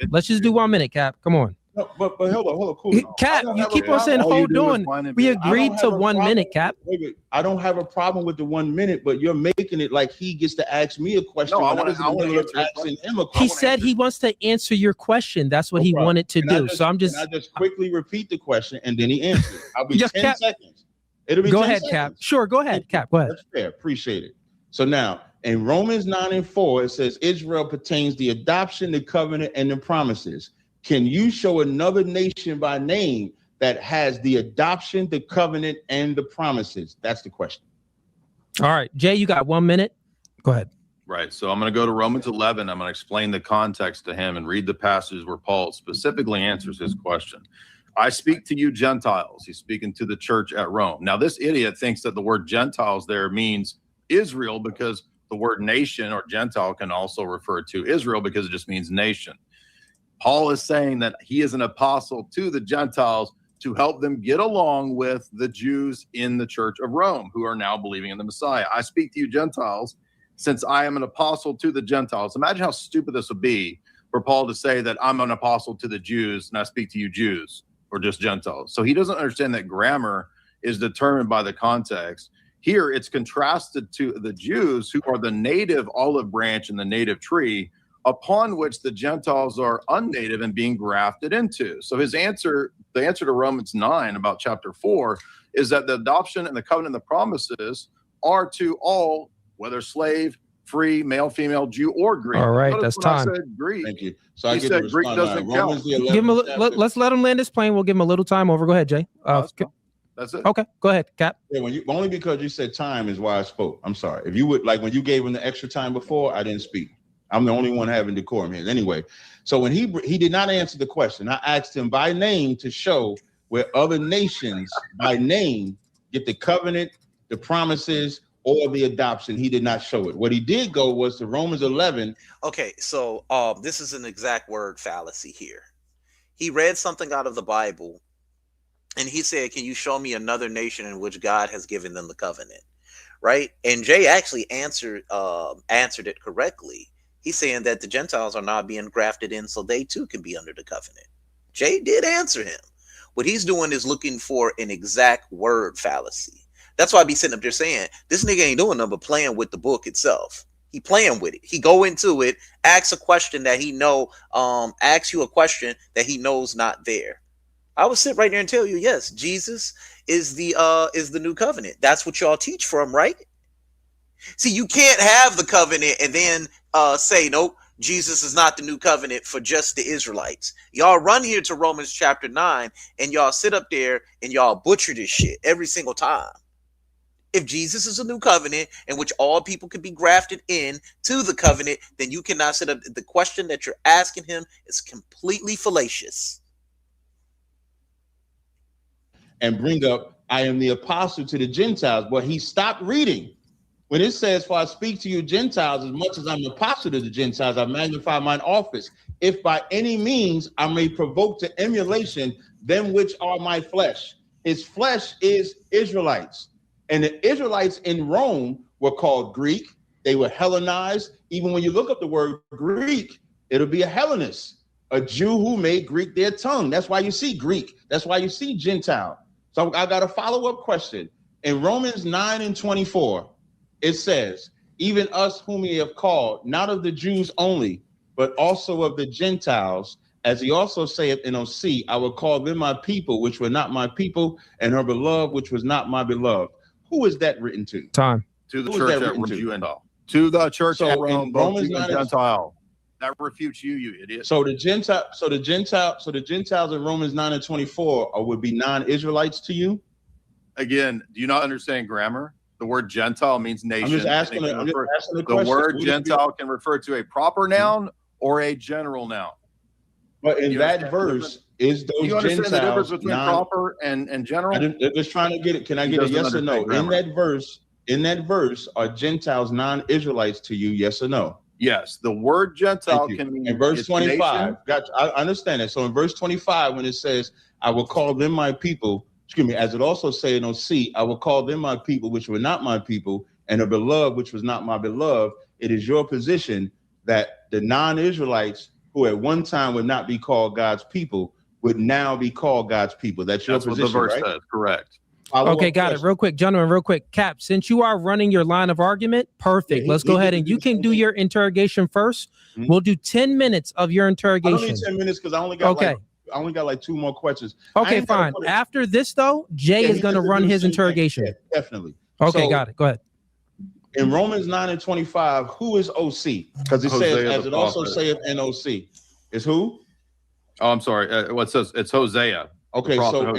Let's just do 1 minute, Cap. Come on. No, but hold on, Cooley. Cap, you keep on saying hold on. We agreed to 1 minute, Cap. Wait, I don't have a problem with the 1 minute, but you're making it like he gets to ask me a question. No, I want to answer him a question. He said he wants to answer your question. That's what he wanted to do. So I'm just. I just quickly repeat the question and then he answers it. I'll be 10 seconds. It'll be go 10 ahead, seconds. Cap. Sure, go ahead, Cap. Go ahead. That's fair. Appreciate it. So now in Romans 9:4, it says Israel pertains the adoption, the covenant, and the promises. Can you show another nation by name that has the adoption, the covenant, and the promises? That's the question. All right, Jay, you got 1 minute. Go ahead. Right. So I'm going to go to Romans 11. I'm going to explain the context to him and read the passages where Paul specifically answers his question. I speak to you Gentiles. He's speaking to the church at Rome. Now, this idiot thinks that the word Gentiles there means Israel because the word nation or Gentile can also refer to Israel because it just means nation. Paul is saying that he is an apostle to the Gentiles to help them get along with the Jews in the church of Rome who are now believing in the Messiah. I speak to you Gentiles since I am an apostle to the Gentiles. Imagine how stupid this would be for Paul to say that I'm an apostle to the Jews and I speak to you Jews or just Gentiles. So he doesn't understand that grammar is determined by the context. Here it's contrasted to the Jews who are the native olive branch and the native tree upon which the Gentiles are unnative and being grafted into. So the answer to Romans 9 about chapter 4 is that the adoption and the covenant and the promises are to all, whether slave, free, male, female, Jew, or Greek. All right, that's time. I said Greek. Thank you. So He said Greek doesn't count. Give him let's let him land his plane. We'll give him a little time over. Go ahead, Jay. That's it. Okay, go ahead, Cap. Yeah, only because you said time is why I spoke. I'm sorry. If you would, like when you gave him the extra time before, I didn't speak. I'm the only one having decorum here. Anyway, so when he did not answer the question, I asked him by name to show where other nations by name get the covenant, the promises, or the adoption. He did not show it. What he did go was to Romans 11. Okay, so this is an exact word fallacy here. He read something out of the Bible, and he said, "Can you show me another nation in which God has given them the covenant?" Right? And Jay actually answered it correctly. He's saying that the Gentiles are not being grafted in so they too can be under the covenant. Jay did answer him. What he's doing is looking for an exact word fallacy. That's why I be sitting up there saying, this nigga ain't doing nothing but playing with the book itself. He playing with it. He go into it, asks a question that he asks you a question that he knows not there. I would sit right there and tell you, yes, Jesus is the new covenant. That's what y'all teach from, right? See, you can't have the covenant and then say, nope, Jesus is not the new covenant for just the Israelites. Y'all run here to Romans chapter 9 and y'all sit up there and y'all butcher this shit every single time. If Jesus is a new covenant in which all people can be grafted in to the covenant, then you cannot sit up. The question that you're asking him is completely fallacious. And bring up, I am the apostle to the Gentiles, but he stopped reading. When it says, for I speak to you Gentiles, as much as I'm an apostle to the Gentiles, I magnify mine office. If by any means I may provoke to emulation them which are my flesh. His flesh is Israelites. And the Israelites in Rome were called Greek. They were Hellenized. Even when you look up the word Greek, it'll be a Hellenist, a Jew who made Greek their tongue. That's why you see Greek. That's why you see Gentile. So I got a follow-up question. In Romans 9:24, it says, even us whom he have called, not of the Jews only, but also of the Gentiles, as he also saith in OC, I will call them my people, which were not my people, and her beloved, which was not my beloved. Who is that written to? Time. To the church at Rome. To the church at Rome, both Jew and Gentile. That refutes you, you idiot. So the Gentiles in Romans 9:24 would be non-Israelites to you? Again, do you not understand grammar? The word Gentile means nation. I'm just asking the The question. word Gentile can refer to a proper noun or a general noun. But in that verse, is those Do you understand the difference Gentiles between proper and general? I'm just trying to get it. Can I He get a doesn't yes or no? understand In that verse, are Gentiles non-Israelites to you? Yes or no? Yes, the word Gentile can mean in verse 25. nation. Gotcha. I understand that. So in verse 25, when it says, "I will call them my people," excuse me, as it also say in OC, "I will call them my people, which were not my people, and a beloved, which was not my beloved." It is your position that the non-Israelites, who at one time would not be called God's people, would now be called God's people. That's your position, what the verse right? says. Correct. Okay, got it. Real quick, gentlemen, real quick. Cap, since you are running your line of argument, perfect. Let's go ahead and you can do your interrogation first. We'll do 10 minutes of your interrogation. I don't need 10 minutes because I only got like 2 more questions. Okay, fine. After this, though, Jay is going to run his interrogation. Yeah, definitely. Okay, got it. Go ahead. In Romans 9:25, who is OC? Because it says, as it also saith in OC. Is who? Oh, I'm sorry. What says it's Hosea. Okay, so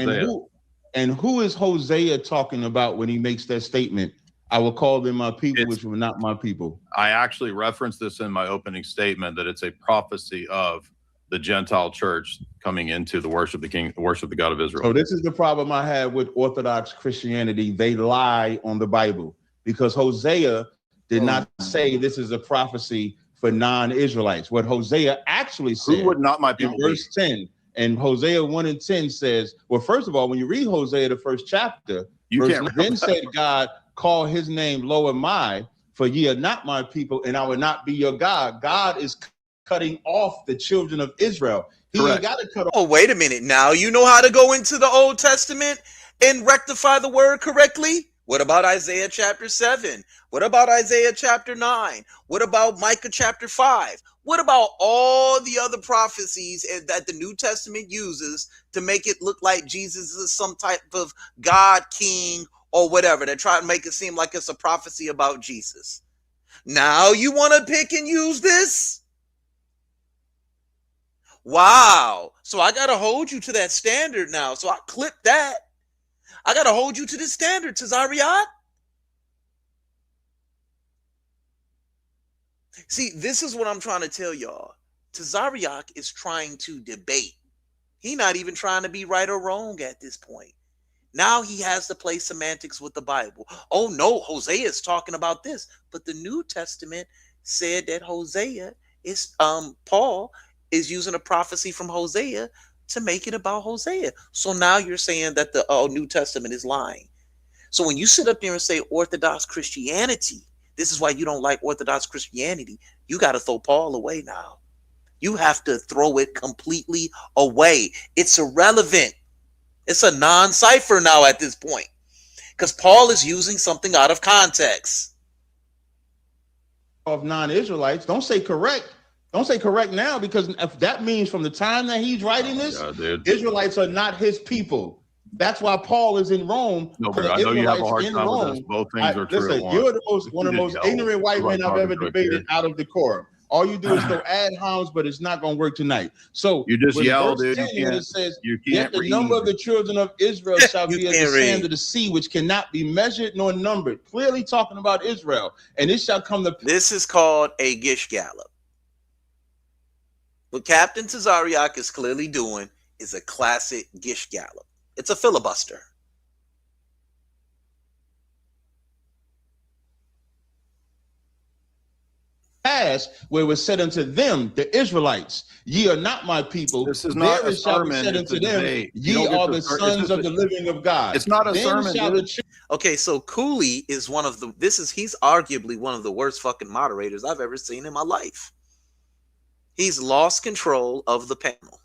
who is Hosea talking about when he makes that statement? I will call them my people, which were not my people. I actually referenced this in my opening statement that it's a prophecy of the Gentile church coming into the worship of the God of Israel. So this is the problem I have with Orthodox Christianity. They lie on the Bible because Hosea did not say this is a prophecy for non-Israelites. What Hosea actually said, who would not my people in verse 10, and Hosea 1:10 says, well, first of all, when you read Hosea, the first chapter, then said God, call his name Lo Amai, for ye are not my people, and I will not be your God. God is cutting off the children of Israel. He ain't got to cut off. Oh, wait a minute. Now you know how to go into the Old Testament and rectify the word correctly? What about Isaiah chapter 7? What about Isaiah chapter 9? What about Micah chapter 5? What about all the other prophecies that the New Testament uses to make it look like Jesus is some type of God, king, or whatever? They try to make it seem like it's a prophecy about Jesus. Now you want to pick and use this? Wow. So I got to hold you to that standard now. So I clip that. I got to hold you to the standard, Tazaryarch. See, this is what I'm trying to tell y'all. Tazaryarch is trying to debate. He's not even trying to be right or wrong at this point. Now he has to play semantics with the Bible. Oh no, Hosea is talking about this. But the New Testament said that Hosea is, Paul is using a prophecy from Hosea to make it about Hosea. So now you're saying that the New Testament is lying. So when you sit up there and say Orthodox Christianity, this is why you don't like Orthodox Christianity, you got to throw Paul away now. You have to throw it completely away. It's irrelevant. It's a non-cipher now at this point because Paul is using something out of context. Of non-Israelites, don't say correct. Don't say correct now, because if that means from the time that he's writing this, Israelites are not his people. That's why Paul is in Rome. No, but I know you have a hard time with this. Both things are true. Listen, you're one of the most ignorant white men I've ever debated out of decorum. All you do is throw ad homs, but it's not going to work tonight. So you just yell, dude. It says, yet the number of the children of Israel shall be as the sand of the sea, which cannot be measured nor numbered. Clearly talking about Israel. And it shall come to... This is called a Gish Gallop. What Captain Tazaryarch is clearly doing is a classic Gish Gallop. It's a filibuster. Past where it was said unto them, the Israelites, ye are not my people. This is not a sermon. Said unto them, ye are the sons of the living of God. It's not a sermon. Okay, so Cooley is one of the, he's arguably one of the worst fucking moderators I've ever seen in my life. He's lost control of the panel.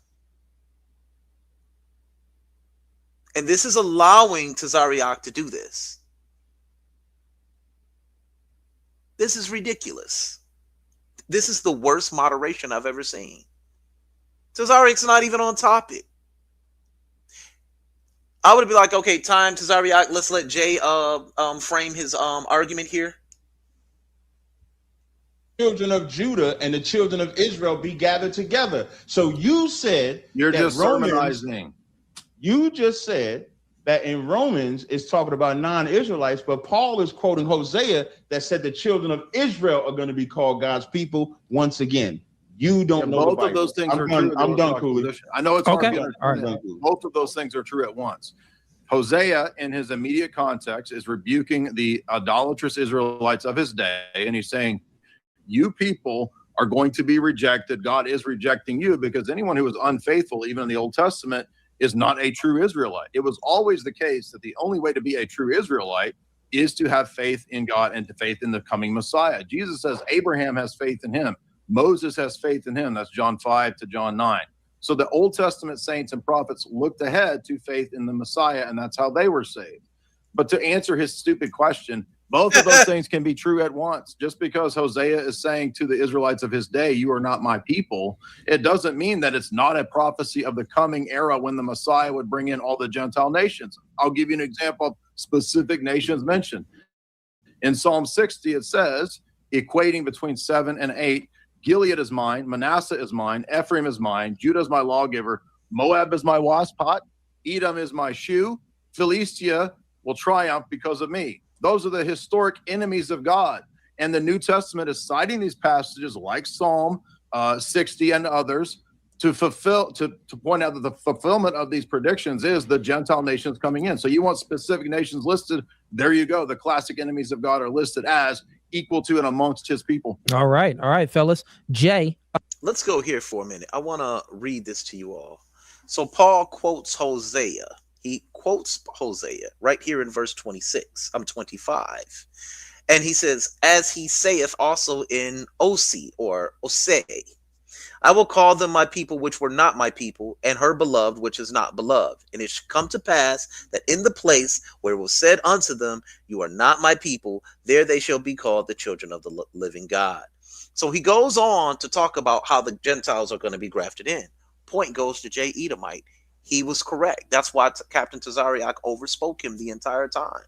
And this is allowing Tazaryarch to do this. This is ridiculous. This is the worst moderation I've ever seen. Tazaryarch's not even on topic. I would be like, okay, time, Tazaryarch, let's let Jay frame his argument here. Children of Judah and the children of Israel be gathered together. So you said you're just sermonizing. You just said that in Romans it's talking about non-Israelites, but Paul is quoting Hosea that said the children of Israel are going to be called God's people once again. You don't know both of those things are true. I'm done, Cooley. I know it's Okay. hard. Both of those things are true at once. Hosea, in his immediate context, is rebuking the idolatrous Israelites of his day, and he's saying, you people are going to be rejected. God is rejecting you because anyone who is unfaithful, even in the Old Testament, is not a true Israelite. It was always the case that the only way to be a true Israelite is to have faith in God and to faith in the coming Messiah. Jesus says Abraham has faith in him. Moses has faith in him. That's John 5 to John 9. So the Old Testament saints and prophets looked ahead to faith in the Messiah, and that's how they were saved. But to answer his stupid question, both of those things can be true at once. Just because Hosea is saying to the Israelites of his day, you are not my people, it doesn't mean that it's not a prophecy of the coming era when the Messiah would bring in all the Gentile nations. I'll give you an example of specific nations mentioned. In Psalm 60, it says, equating between 7 and 8, Gilead is mine, Manasseh is mine, Ephraim is mine, Judah is my lawgiver, Moab is my waspot, Edom is my shoe, Philistia will triumph because of me. Those are the historic enemies of God. And the New Testament is citing these passages like Psalm 60 and others to point out that the fulfillment of these predictions is the Gentile nations coming in. So you want specific nations listed, there you go. The classic enemies of God are listed as equal to and amongst his people. All right, fellas. Jay. Let's go here for a minute. I want to read this to you all. So Paul quotes Hosea. He quotes Hosea right here in verse 25. And he says, as he saith also in Osee or Osei, I will call them my people which were not my people, and her beloved which is not beloved. And it shall come to pass that in the place where it was said unto them, you are not my people, there they shall be called the children of the living God. So he goes on to talk about how the Gentiles are going to be grafted in. Point goes to Jay Edomite. He was correct. That's why Captain Tazaryarch overspoke him the entire time.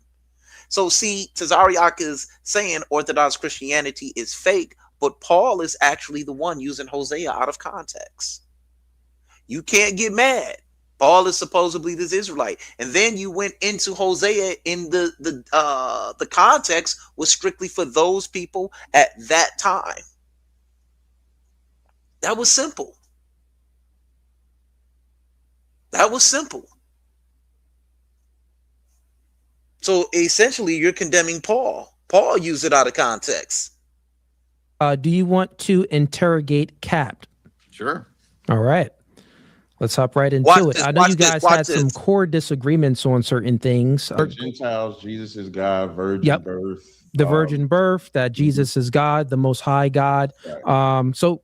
So see, Tazaryarch is saying Orthodox Christianity is fake, but Paul is actually the one using Hosea out of context. You can't get mad. Paul is supposedly this Israelite. And then you went into Hosea in the context was strictly for those people at that time. That was simple. That was simple. So essentially, you're condemning Paul. Paul used it out of context. Do you want to interrogate Cap? Sure. All right. Let's hop right into it. I know you guys had some core disagreements on certain things. Gentiles, Jesus is God, virgin birth. The virgin birth, that Jesus is God, the Most High God. Right. So,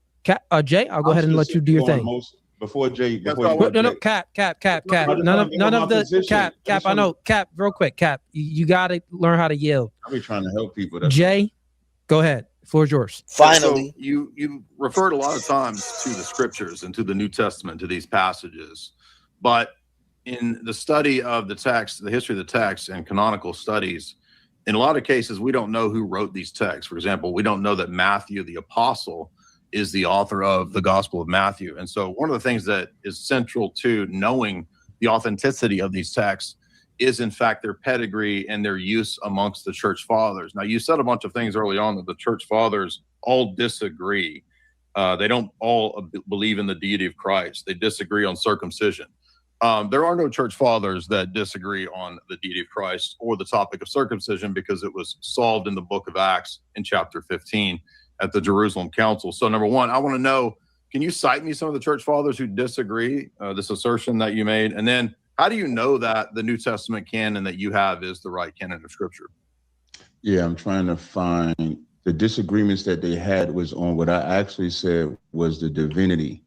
Jay, I'll go ahead and let you do your thing. Before Jay, Cap. None of the Cap. I know, Cap. Real quick, Cap. You got to learn how to yield. I'll be trying to help people. Jay, go ahead. Floor is yours. Finally, so you referred a lot of times to the scriptures and to the New Testament, to these passages, but in the study of the text, the history of the text, and canonical studies, in a lot of cases, we don't know who wrote these texts. For example, we don't know that Matthew, the apostle, is the author of the Gospel of Matthew. And so one of the things that is central to knowing the authenticity of these texts is, in fact, their pedigree and their use amongst the church fathers. Now, you said a bunch of things early on that the church fathers all disagree. They don't all believe in the deity of Christ. They disagree on circumcision. There are no church fathers that disagree on the deity of Christ or the topic of circumcision, because it was solved in the book of Acts in chapter 15 at the Jerusalem Council. So number one, I want to know, can you cite me some of the church fathers who disagree, this assertion that you made? And then how do you know that the New Testament canon that you have is the right canon of Scripture? Yeah, I'm trying to find the disagreements that they had was on what I actually said was the divinity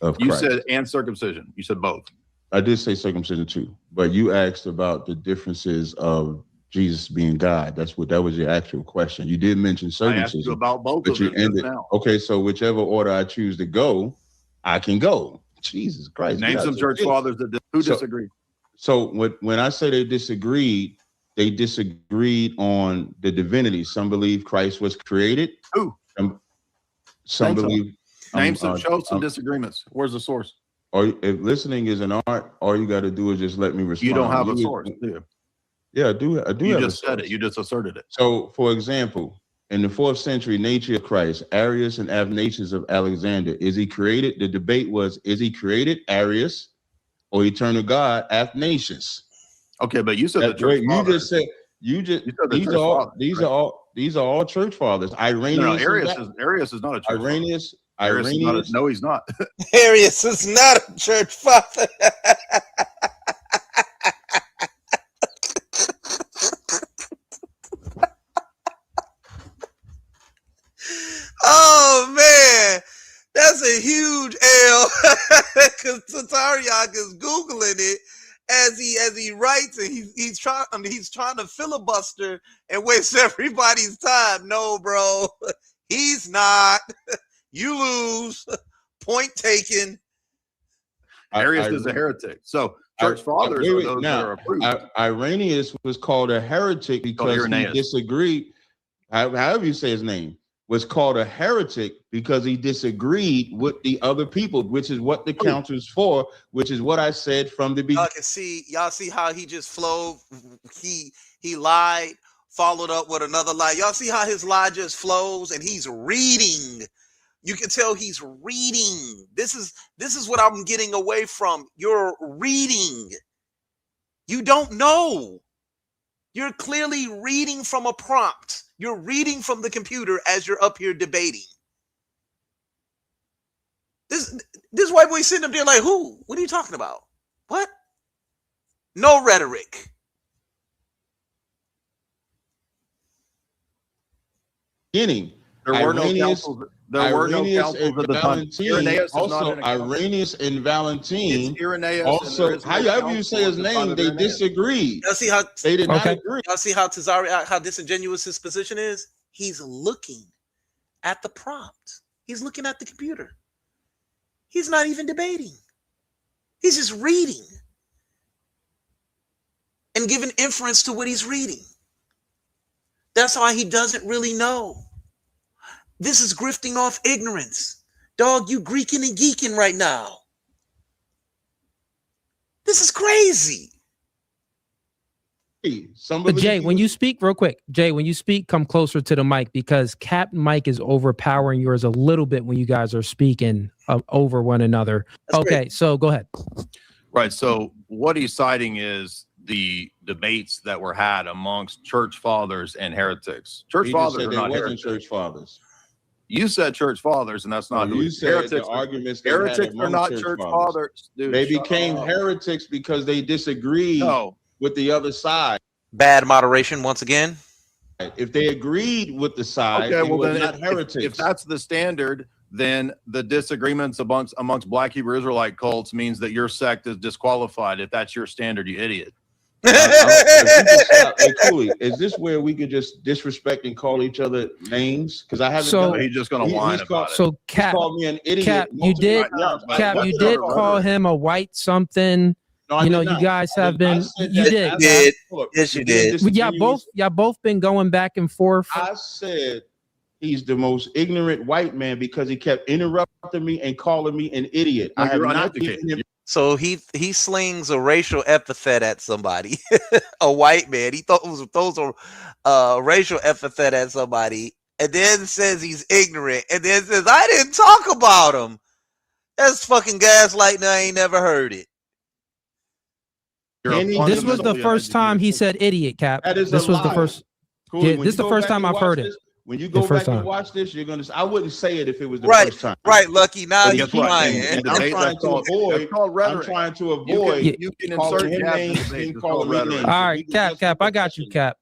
of Christ. You said and circumcision. You said both. I did say circumcision too, but you asked about the differences of Jesus being God. That was your actual question. You did mention circumcision. I asked you about both but of you them ended. now. Okay, so whichever order I choose to go, I can go. Jesus Christ. Name some church fathers that disagree. So when I say they disagreed on the divinity. Some believe Christ was created. Who? Some believe. Name some, show some disagreements. Where's the source? or if listening is an art, all you got to do is just let me respond. You don't have a source, do you? Yeah, I do. I do. You have just a said source. it. You just asserted it. So, for example, in the 4th century, nature of Christ, Arius and Athanasius of Alexander, is he created? The debate was, is he created, Arius, or eternal God, Athanasius? Okay, but you said the church you fathers. just said you just You said the these church are all fathers, these right? are all these are all church fathers. Irenaeus, No, Arius is not a church Irenaeus, father. Arius is not Irenaeus. no, he's not. Arius is not a church father. Oh man, that's a huge L because Tazaryarch is googling it as he writes it. He's trying to filibuster and waste everybody's time. No, bro, he's not. You lose. Point taken. Arius is a heretic. So church fathers are those that are approved. Irenaeus was called a heretic because he disagreed. However you say his name, was called a heretic because he disagreed with the other people, which is what the council's for, which is what I said from the beginning. Y'all see how he just flowed. He lied, followed up with another lie. Y'all see how his lie just flows, and he's reading. You can tell he's reading. This is what I'm getting away from. You're reading. You don't know. You're clearly reading from a prompt. You're reading from the computer as you're up here debating. This white boy sitting up there like, who? What are you talking about? What? No rhetoric. There were no councils. There were no councils at the time. Irenaeus and Valentine. Also, however you say his name, they disagreed. Y'all see how they did not agree. Y'all see how Tazaryarch, how disingenuous his position is? He's looking at the prompt. He's looking at the computer. He's not even debating. He's just reading and giving inference to what he's reading. That's why he doesn't really know. This is grifting off ignorance. Dog, you Greekin and Geekin right now. This is crazy. But Jay, when you speak, real quick, Jay, when you speak, come closer to the mic because Captain Mike is overpowering yours a little bit when you guys are speaking over one another. That's okay, great. So go ahead. Right. So what he's citing is the debates that were had amongst church fathers and heretics. Church fathers are not heretics. Church fathers. You said church fathers, and that's not who you said. Heretics, the arguments heretics are not church fathers. Dude, they became heretics because they disagreed with the other side. Bad moderation once again. If they agreed with the side, okay, well then not heretics. If that's the standard, then the disagreements amongst Black Hebrew Israelite cults means that your sect is disqualified. If that's your standard, you idiot. Hey, Cooley, is this where we could just disrespect and call each other names? Because I haven't. So he's just going to whine about it. So Cap, called me an idiot. Cap, you did. Cap, you did call him a white something. No, you know, you guys have been. You did. Yes, you did. Y'all both been going back and forth. I said he's the most ignorant white man because he kept interrupting me and calling me an idiot. I have not given him. So he slings a racial epithet at somebody, a white man. He throws a racial epithet at somebody, and then says he's ignorant, and then says I didn't talk about him. That's fucking gaslighting. I ain't never heard it. This was the first time he said idiot, Cap. This was the first. Yeah, this is the first time I've heard it. When you go back and watch this, you're gonna. I wouldn't say it if it was the first time. Right, Lucky. Now you're lying. I'm trying to avoid. I'm trying to avoid. You can insert his names and call me names. All right, Cap. I got you, Cap.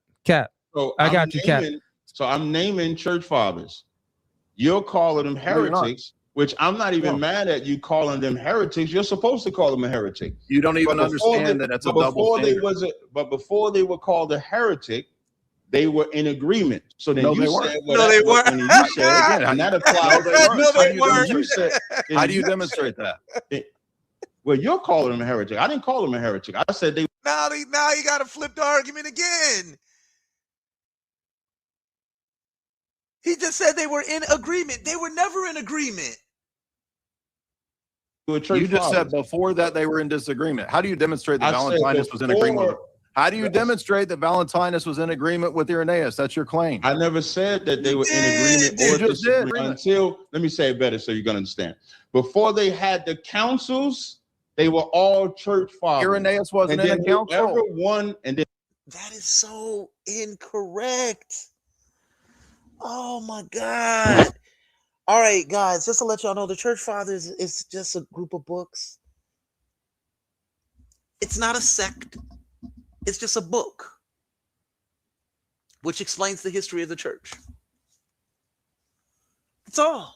So I got you, Cap. So I'm naming church fathers. You're calling them heretics, which I'm not even mad at you calling them heretics. You're supposed to call them a heretic. You don't even understand that that's a double standard. But before they were called a heretic, they were in agreement. So then you said, no, they weren't. And you said, and that applies. No, they weren't. You said, how do you demonstrate that? Well, you're calling them a heretic. I didn't call them a heretic. I said they. Now you got to flip the argument again. He just said they were in agreement. They were never in agreement. to a church You just father. said before that they were in disagreement. How do you demonstrate that I said Valentinus was in agreement? before- How do you demonstrate that Valentinus was in agreement with Irenaeus? That's your claim. I never said that they were in agreement You or just did. disagreement until, let me say it better so you're going to understand. Before they had the councils, they were all church fathers. Irenaeus wasn't in a council. Whoever won, and then That is so incorrect. Oh my God. All right, guys, just to let y'all know, the Church Fathers is just a group of books. It's not a sect. It's just a book which explains the history of the church. That's all.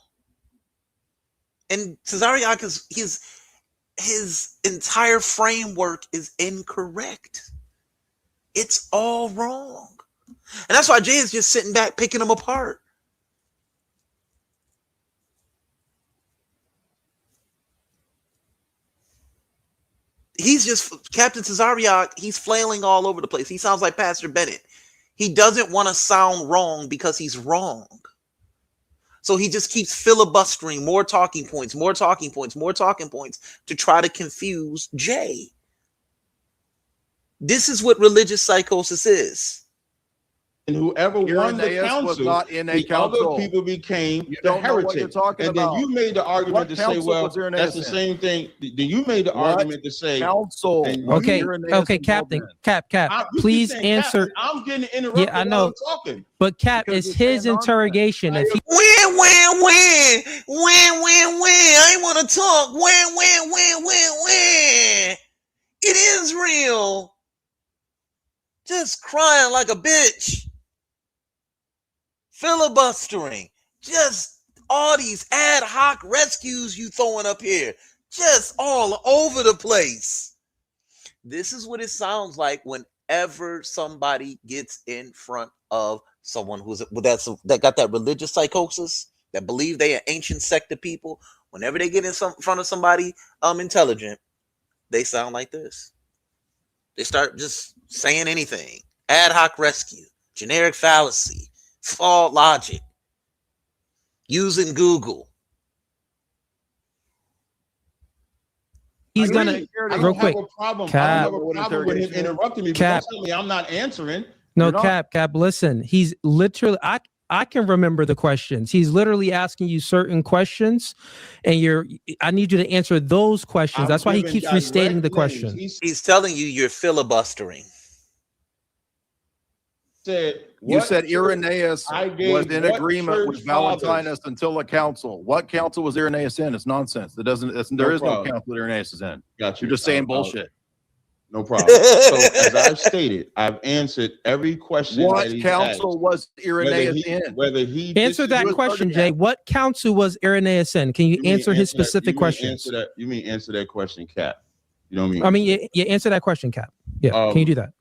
And Tazaryarch is his entire framework is incorrect. It's all wrong. And that's why Jay is just sitting back picking them apart. He's just Captain Tazaryarch. He's flailing all over the place. He sounds like Pastor Bennett. He doesn't want to sound wrong because he's wrong. So he just keeps filibustering more talking points, more talking points, more talking points to try to confuse Jay. This is what religious psychosis is. and whoever won the Irenaeus council, was not in a the council. other people became You the don't know what you're heretics. talking And about. then you made the argument What to say, council well, was Irenaeus that's the in? same thing. Then you made the What argument to say, Council. and was Okay, Irenaeus okay, involved Captain, in? Cap, you keep please saying answer. Captain, I'm getting interrupted Yeah, I know. while I'm talking. But Cap, Because it's you're his saying nonsense. interrogation. If he, When. I want to talk. When. It is real. Just crying like a bitch. Filibustering. Just all these ad hoc rescues you throwing up here. Just all over the place. This is what it sounds like whenever somebody gets in front of someone that got that religious psychosis, that believe they an ancient sect of people. Whenever they get in front of somebody intelligent, they sound like this. They start just saying anything. Ad hoc rescue, generic fallacy, fault logic, using Google. he's gonna I real don't quick. have a problem. I Cap. don't have a problem with him interrupting me. But Cap. don't tell me I'm not answering. No, You're not. Cap, listen. He's literally I can remember the questions. He's literally asking you certain questions, and I need you to answer those questions. I'm That's why he giving keeps restating the direct names. question. He's telling you you're filibustering. Said, You what said church- Irenaeus I gave was in what agreement with church fathers? Valentinus until a council. What council was Irenaeus in? It's nonsense. There is no problem. council that Irenaeus is in. Got you. You're just saying bullshit. No problem. So as I've stated, I've answered every question. What that he's council asked. was Irenaeus in? Whether he Answer that disagrees- question, Jay. What council was Irenaeus in? Can you You mean answer his that- specific you mean questions? answer that question, Cap. You know what I mean? I mean, you answer that question, Cap. Yeah, can you do that?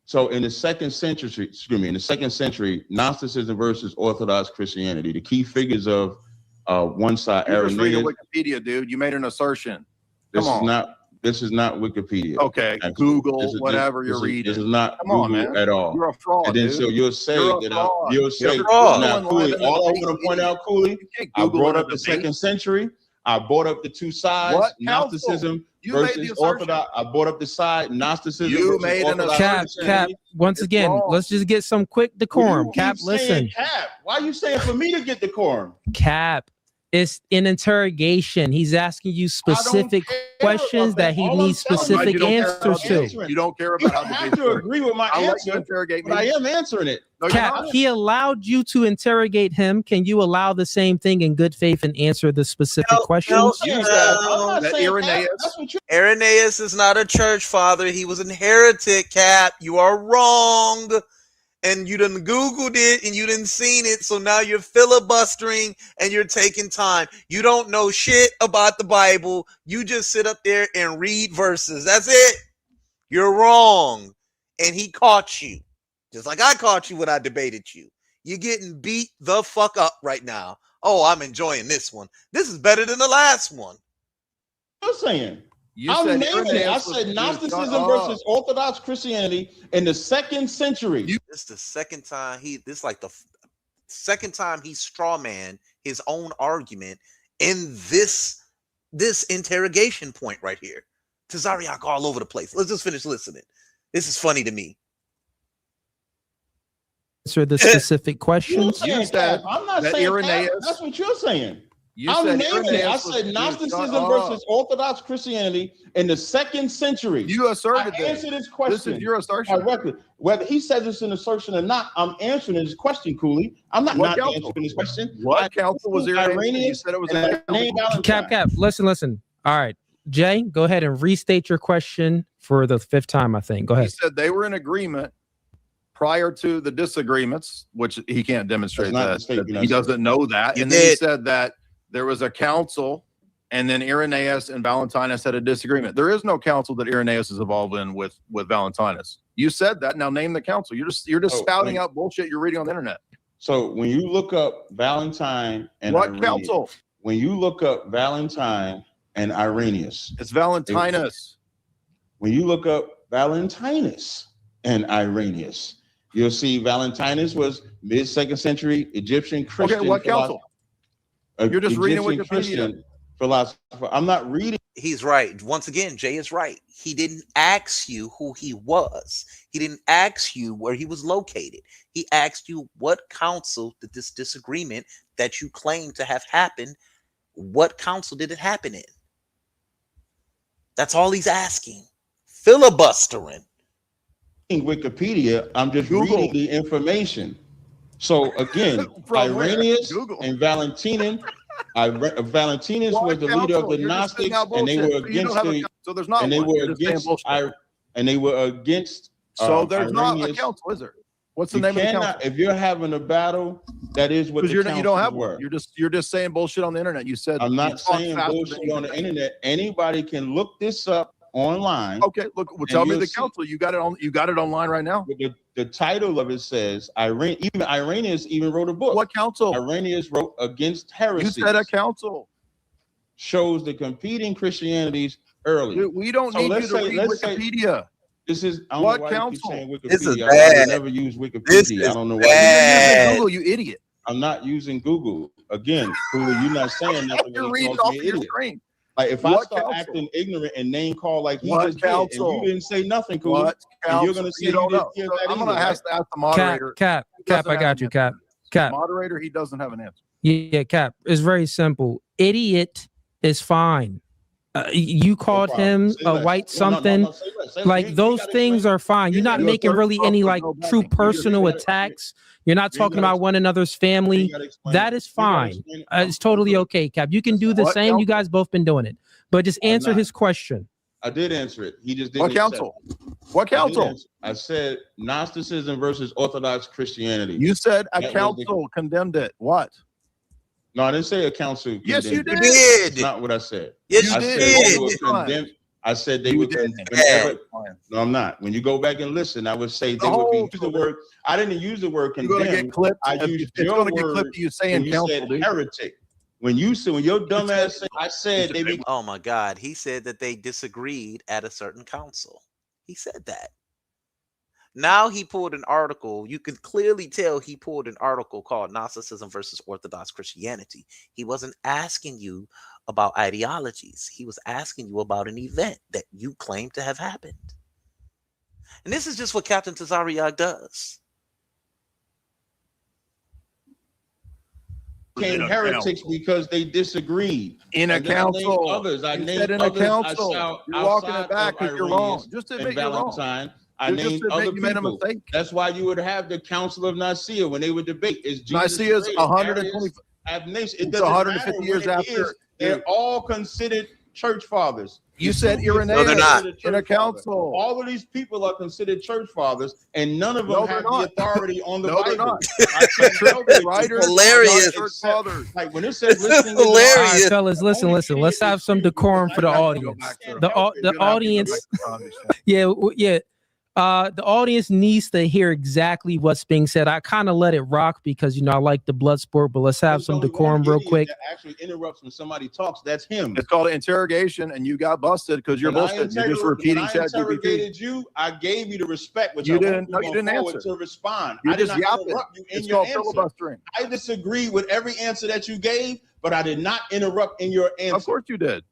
So in the second century, Gnosticism versus Orthodox Christianity, the key figures of one side, You're just reading Irenaeus. Wikipedia, dude. You made an assertion. This Come on. This is not Wikipedia. Okay, Actually, Google, this is- whatever this you're is- reading. This is not Come on, Google man. at all. You're a fraud, And then dude. so you'll say You're a that fraud. you'll say You're a fraud. now, Googling Cooley, live in a all I debate want to point meeting. out, Cooley, You can't I Google brought in a up the debate. second century. I brought up the two sides, What council? Gnosticism You made the versus assertion. Orthodox. I brought up the side, Gnosticism You versus made an Orthodox Cap, Christianity. once It's again, wrong. let's just get some quick decorum. You Cap, keep saying listen. Cap. Why are you saying for me to get decorum? Cap, it's an interrogation. He's asking you specific care questions about that that. he All I'm needs telling you, specific you don't care answers about to. answering. You don't care You about how have the to agree with my I'll let answer, you interrogate me. but I am answering it. No, you're Cap, not. he allowed you to interrogate him. Can you allow the same thing in good faith and answer the specific questions? You No. said I'm not that saying Irenaeus- Cap. That's what you Irenaeus is not a church father. He was a heretic, Cap. You are wrong. And you done Googled it and you didn't seen it. So now you're filibustering and you're taking time. You don't know shit about the Bible. You just sit up there and read verses. That's it. You're wrong. And he caught you. Just like I caught you when I debated you. You're getting beat the fuck up right now. Oh, I'm enjoying this one. This is better than the last one. I'm saying. You I'm said naming it. I Irenaeus was- said dude, Gnosticism shut up. versus Orthodox Christianity in the second century. This is the second time second time he straw man his own argument in this this interrogation point right here. Tazaryarch all over the place. Let's just finish listening. This is funny to me. Answer the specific questions. You said, I'm not saying Irenaeus. That's what you're saying. I'm naming it. I said Gnosticism versus Orthodox Christianity in the 2nd century. You asserted that. Answer this question. This is your assertion. Directly. Whether he says it's an assertion or not, I'm answering his question, Cooley. I'm not answering this question. What council was Irenaeus? You said it was Cap. Listen. All right. Jay, go ahead and restate your question for the 5th time, I think. Go ahead. He said they were in agreement prior to the disagreements, which he can't demonstrate that. He doesn't know that. And then he said that there was a council, and then Irenaeus and Valentinus had a disagreement. There is no council that Irenaeus is involved in with Valentinus. You said that. Now name the council. You're just spouting out bullshit you're reading on the internet. So when you look up Valentine and what Irenaeus, council? When you look up Valentine and Irenaeus, it's Valentinus. When you look up Valentinus and Irenaeus, you'll see Valentinus was mid-2nd century Egyptian Christian. Okay, what council? You're just reading Wikipedia. Philosopher. I'm not reading. He's right. Once again, Jay is right. He didn't ask you who he was. He didn't ask you where he was located. He asked you what council did this disagreement that you claim to have happened, what council did it happen in? That's all he's asking. Filibustering. Wikipedia, I'm just reading the information. So again, Irenaeus and Valentinus was the leader of the Gnostics, and they were against So there's not a council, is there? What's the name of the council? If you're having a battle, that is what you don't have one. You're just saying bullshit on the internet. You said I'm not saying bullshit on the internet. Anybody can look this up online. Okay, look. Well, tell me the council. You got it on. You got it online right now. The title of it says Irenaeus even wrote a book. What council? Irenaeus wrote Against Heresy. You said a council. Shows the competing Christianities early. Dude, we don't need you to read Wikipedia. This is what council? This is bad. I never use Wikipedia. I don't know why. You're using Google, you idiot. I'm not using Google. Again, Cooley, you're not saying nothing. You're reading off your screen. Like if I start acting ignorant and name call like he just did, and you didn't say nothing, Cooley, and you're gonna say you don't know. I'm gonna have to ask the moderator. Cap, I got you, Cap. Moderator, he doesn't have an answer. Yeah, Cap. It's very simple. Idiot is fine. You called him a white something. Like those things are fine. You're not making really any like true personal attacks. You're not talking about one another's family. That is fine. It's totally okay, Cap. You can do the same. You guys both been doing it. But just answer his question. I did answer it. He just didn't. What council? What council? I said Gnosticism versus Orthodox Christianity. You said a council condemned it. What? No, I didn't say a council. Yes, you did. That's not what I said. Yes, you did. I said they would condemn. No, I'm not. When you go back and listen, I would say they would be use the word. I didn't use the word condemn. You're gonna get clipped. I used your word. You saying council, dude. Heretic. When you said, when your dumb ass said, I said they be. Oh my God, he said that they disagreed at a certain council. He said that. Now he pulled an article. You can clearly tell he pulled an article called Gnosticism versus Orthodox Christianity. He wasn't asking you about ideologies. He was asking you about an event that you claim to have happened. And this is just what Captain Tazaryarch does. Became heretics because they disagreed. In a council. I named others. In a council. You're walking it back because you're wrong. Just admit you're wrong. I named other people. That's why you would have the Council of Nicaea when they would debate. Nicaea is 120. It's 150 years after. They're all considered church fathers. You said Irenaeus in a council. All of these people are considered church fathers, and none of them have the authority on the Bible. It's hilarious. Like when it says listening, hilarious. Right, fellas, listen. Let's have some decorum for the audience. The audience, yeah. The audience needs to hear exactly what's being said. I kind of let it rock because, I like the blood sport, but let's have some decorum real quick. That actually interrupts when somebody talks. That's him. It's called an interrogation, and you got busted because you're bullshit. You're just repeating ChatGPT. When I interrogated you, I gave you the respect, which you didn't. No, you didn't answer to respond. You I did just not interrupt you in your answer. Filibustering. I disagree with every answer that you gave, but I did not interrupt in your answer. Of course you did.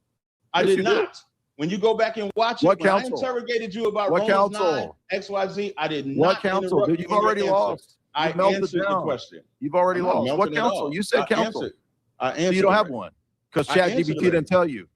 I did not. When you go back and watch it, What when council? I interrogated you about What Romans council? 9, XYZ, I did not. What council? interrupt Dude, you you've in your already answer. lost. I You've melted answered the down. question. You've already I'm not lost. What melting at council? all. You said I council. answered. So you don't have already. one because I answered ChatGPT already. didn't tell you.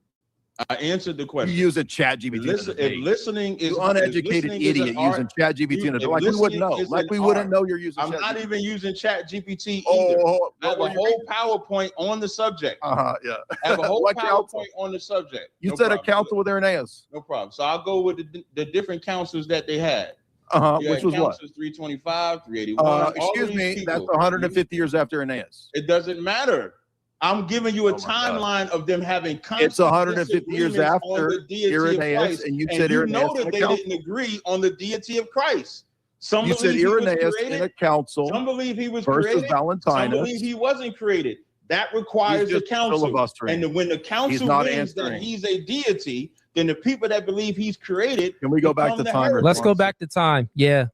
I answered the You question. using ChatGPT. If listening is You uneducated idiot using ChatGPT in a like we wouldn't know. Like we wouldn't know you're using. I'm not even using ChatGPT either. Oh, I have a whole PowerPoint on the subject. Yeah. I have a whole What PowerPoint council? on the subject. You No said problem. a council with Irenaeus. No problem. So I'll go with the different councils that they had. Which was what? 325, 381. Excuse me. That's 150 years after Irenaeus. It doesn't matter. I'm giving you a timeline of them having It's 150 years after Irenaeus, and you said Irenaeus know that they didn't agree on the deity of Christ. Some you said believe he was Irenaeus created, in a council. some believe he was versus created. Some Valentinus. believe he wasn't created. That requires a council. Filibustering. And when the council believes that he's a deity, then the people that believe he's created. Can we go back to time? Let's go back to time. Yeah.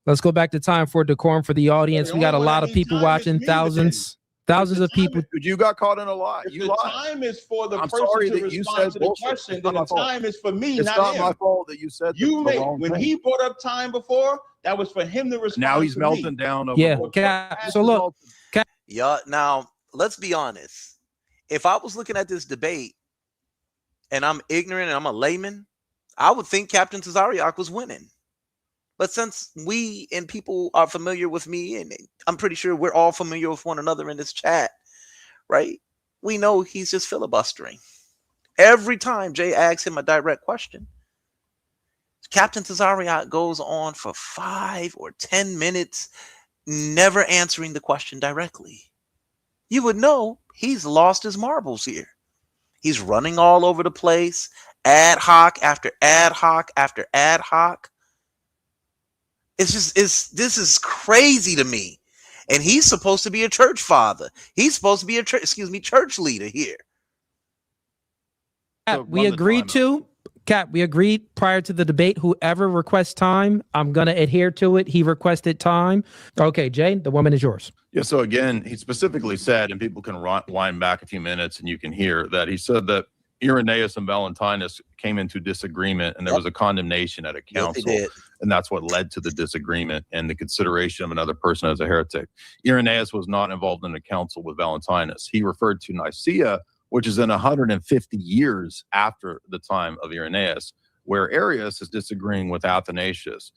Let's go back to time for decorum for the audience. We got a lot of people watching, thousands of people. You got caught in a lie. You lied. Time is for the person to respond to the question. Then the time is for me, it's not him. my fault that you said you made when he brought up time before. That was for him to respond. Now he's to melting me. down. Over Yeah. So look. Yeah. Now let's be honest. If I was looking at this debate and I'm ignorant and I'm a layman, I would think Captain Tazaryarch was winning. But since we and people are familiar with me, and I'm pretty sure we're all familiar with one another in this chat, right? We know he's just filibustering. Every time Jay asks him a direct question, Captain Tazaryarch goes on for 5 or 10 minutes, never answering the question directly. You would know he's lost his marbles here. He's running all over the place, ad hoc after ad hoc after ad hoc. This is crazy to me. And he's supposed to be a church father. He's supposed to be a church leader here. We agreed to, Cap, we agreed prior to the debate, whoever requests time, I'm going to adhere to it. He requested time. Okay, Jay, the woman is yours. Yeah, so again, he specifically said, and people can wind back a few minutes and you can hear that he said that Irenaeus and Valentinus came into disagreement and there was a condemnation at a council. Yes, and that's what led to the disagreement and the consideration of another person as a heretic. Irenaeus was not involved in a council with Valentinus. He referred to Nicaea, which is in 150 years after the time of Irenaeus, where Arius is disagreeing with Athanasius.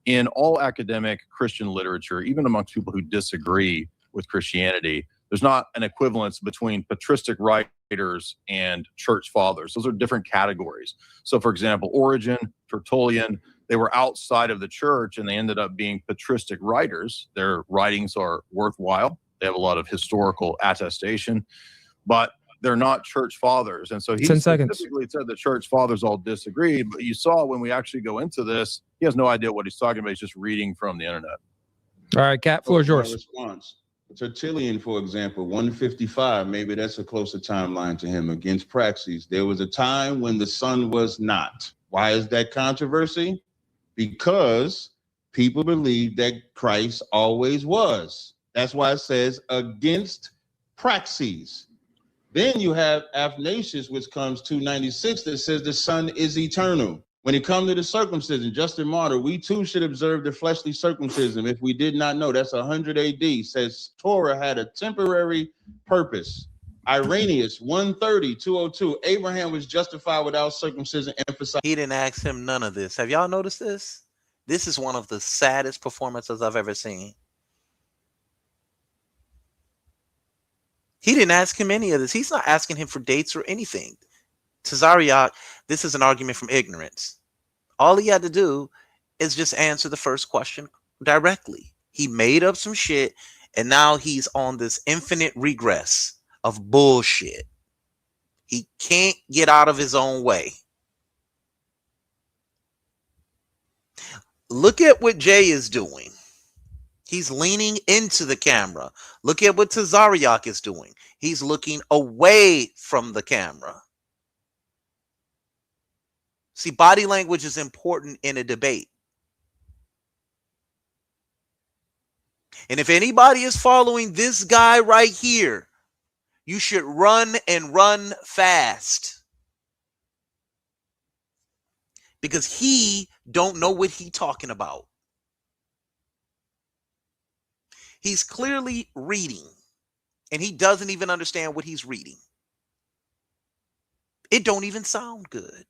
In all academic Christian literature, even amongst people who disagree with Christianity, there's not an equivalence between patristic writers and church fathers. Those are different categories. So, for example, Origen, Tertullian, they were outside of the church and they ended up being patristic writers. Their writings are worthwhile. They have a lot of historical attestation, but they're not church fathers. And so he specifically said the church fathers all disagreed. But you saw when we actually go into this, he has no idea what he's talking about. He's just reading from the internet. All right, Cat, floor is yours. Response. Tertullian, for example, 155, maybe that's a closer timeline to him against Praxis. There was a time when the sun was not. Why is that controversy? Because people believe that Christ always was. That's why it says against Praxis. Then you have Athanasius, which comes 296, that says the sun is eternal. When it comes to the circumcision, Justin Martyr, we too should observe the fleshly circumcision. If we did not know, that's 100 AD, says Torah had a temporary purpose. Irenaeus, 130, 202, Abraham was justified without circumcision. He didn't ask him none of this. Have y'all noticed this? This is one of the saddest performances I've ever seen. He didn't ask him any of this. He's not asking him for dates or anything. Tazaryarch, this is an argument from ignorance. All he had to do is just answer the first question directly. He made up some shit, and now he's on this infinite regress of bullshit. He can't get out of his own way. Look at what Jay is doing. He's leaning into the camera. Look at what Tazaryarch is doing. He's looking away from the camera. See, body language is important in a debate. And if anybody is following this guy right here, you should run and run fast. because he don't know what he talking about. He's clearly reading, and he doesn't even understand what he's reading. It don't even sound good.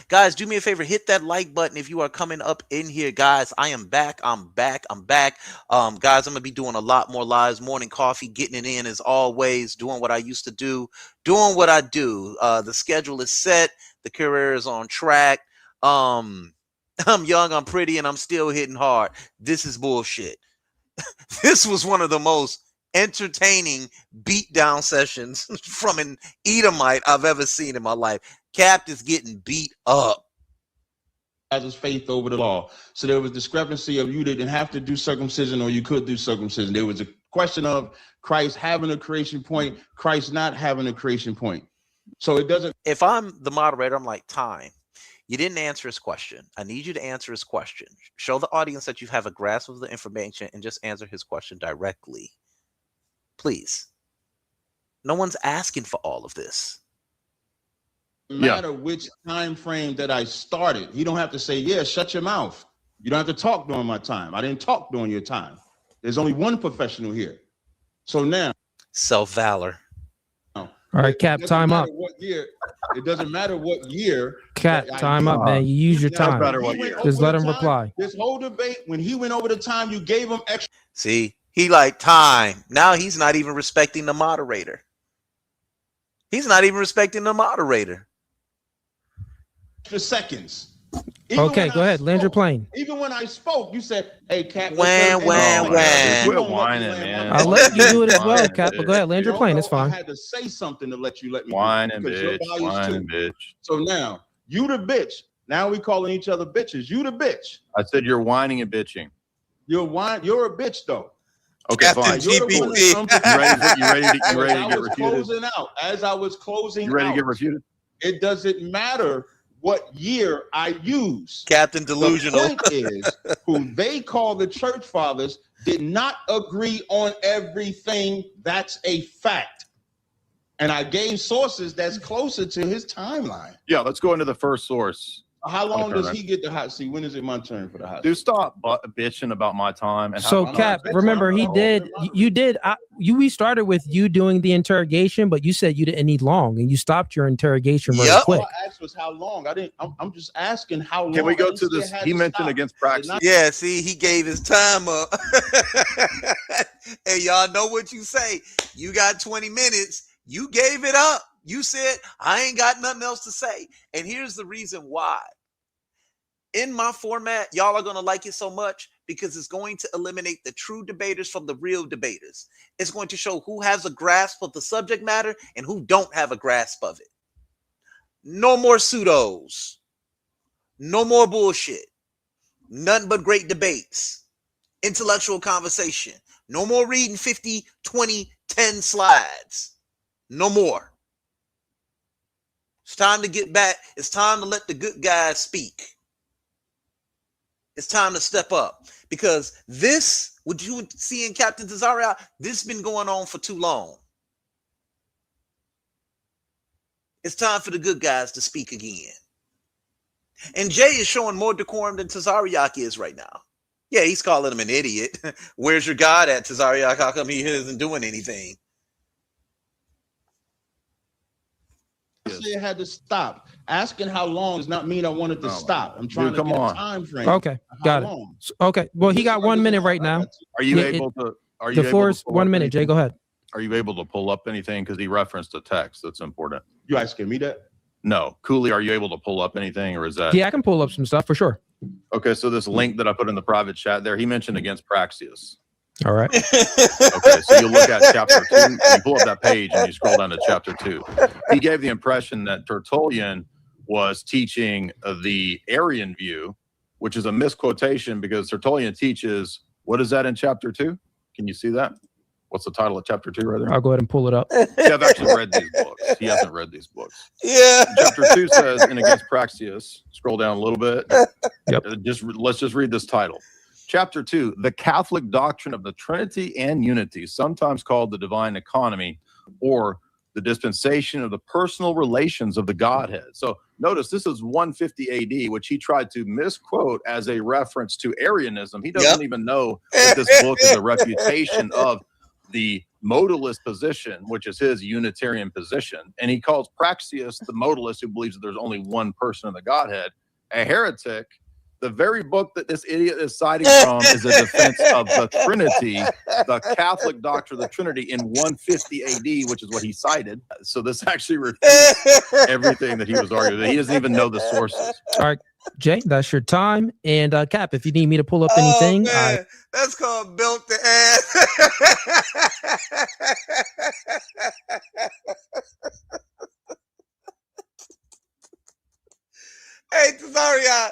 Guys, do me a favor, hit that like button if you are coming up in here. Guys, I am back. I'm back. Guys, I'm going to be doing a lot more lives, morning coffee, getting it in as always, doing what I used to do, doing what I do. The schedule is set. The career is on track. I'm young, I'm pretty, and I'm still hitting hard. This is bullshit. This was one of the most entertaining beatdown sessions from an Edomite I've ever seen in my life. Cap is getting beat up. As his faith over the law. So there was discrepancy of you didn't have to do circumcision or you could do circumcision. There was a question of Christ having a creation point, Christ not having a creation point. So it doesn't. If I'm the moderator, I'm like, time. You didn't answer his question. I need you to answer his question. Show the audience that you have a grasp of the information and just answer his question directly. Please. No one's asking for all of this. Matter which time frame that I started. You don't have to say, yeah, shut your mouth. You don't have to talk during my time. I didn't talk during your time. There's only one professional here. So now. Self-valor. All right, Cap, time up. What year, it doesn't matter what year. Cap, time up, man. You use your time. Just let him reply. This whole debate, when he went over the time, you gave him extra. See, he like time. Now he's not even respecting the moderator. He's not even respecting the moderator. Seconds. Okay, go ahead. Land your plane. Even when I spoke, you said, hey, Cap. Quit whining, man. I'll let you do it as well, Cap, but go ahead. Land your plane. It's fine. I had to say something to let me whine and bitch. So now, you the bitch. Now we calling each other bitches. You the bitch. I said you're whining and bitching. You're a bitch, though. Okay, fine. You ready to get refuted? As I was closing out. You ready to get refuted? It doesn't matter what year I use. Captain Delusional. The point is, who they call the church fathers did not agree on everything. That's a fact. And I gave sources that's closer to his timeline. Yeah, let's go into the first source. How long does he get the hot seat? When is it my turn for the hot seat? Dude, stop bitching about my time. And so, Cap, remember, we started with you doing the interrogation, but you said you didn't need long, and you stopped your interrogation really quick. All I asked was how long. I'm just asking how long. Can we go to this? He mentioned against praxis. Yeah, see, he gave his time up. Hey, y'all know what you say. You got 20 minutes. You gave it up. You said, I ain't got nothing else to say. And here's the reason why. In my format, y'all are going to like it so much because it's going to eliminate the true debaters from the real debaters. It's going to show who has a grasp of the subject matter and who don't have a grasp of it. No more pseudos. No more bullshit. Nothing but great debates. Intellectual conversation. No more reading 50, 20, 10 slides. No more. It's time to get back. It's time to let the good guys speak. It's time to step up because this, what you would see in Captain Tazaryarch, this has been going on for too long. It's time for the good guys to speak again. And Jay is showing more decorum than Tazaryarch is right now. Yeah, he's calling him an idiot. Where's your God at, Tazaryarch? How come he isn't doing anything? It had to stop. Asking how long does not mean I wanted to stop. I'm trying to get a time frame. Okay, got it. Okay, well, he got 1 minute right now. Are you able to? Are you the floor is 1 minute. Jay, go ahead. Are you able to pull up anything because he referenced a text that's important? You asking me that? No, Cooley, are you able to pull up anything, or is that? Yeah, I can pull up some stuff for sure. Okay, so this link that I put in the private chat there, he mentioned against praxis. All right. Okay, so you look at chapter 2, you pull up that page and you scroll down to chapter 2. He gave the impression that Tertullian was teaching the Arian view, which is a misquotation because Tertullian teaches, what is that in chapter 2? Can you see that? What's the title of chapter 2 right there? I'll go ahead and pull it up. Yeah, I've actually read these books. He hasn't read these books. Yeah. Chapter 2 says, and against praxis, scroll down a little bit. Yep. Let's just read this title. Chapter 2, the Catholic doctrine of the Trinity and Unity, sometimes called the divine economy or the dispensation of the personal relations of the Godhead. So notice this is 150 AD, which he tried to misquote as a reference to Arianism. He doesn't even know that this book is a refutation of the modalist position, which is his Unitarian position. And he calls Praxeus the modalist who believes that there's only one person in the Godhead a heretic. The very book that this idiot is citing from is a defense of the Trinity, the Catholic doctrine of the Trinity in 150 AD, which is what he cited. So this actually refutes everything that he was arguing. He doesn't even know the sources. All right, Jay, that's your time. And Cap, if you need me to pull up anything, that's called belt to ass. Hey, Tazaryarch,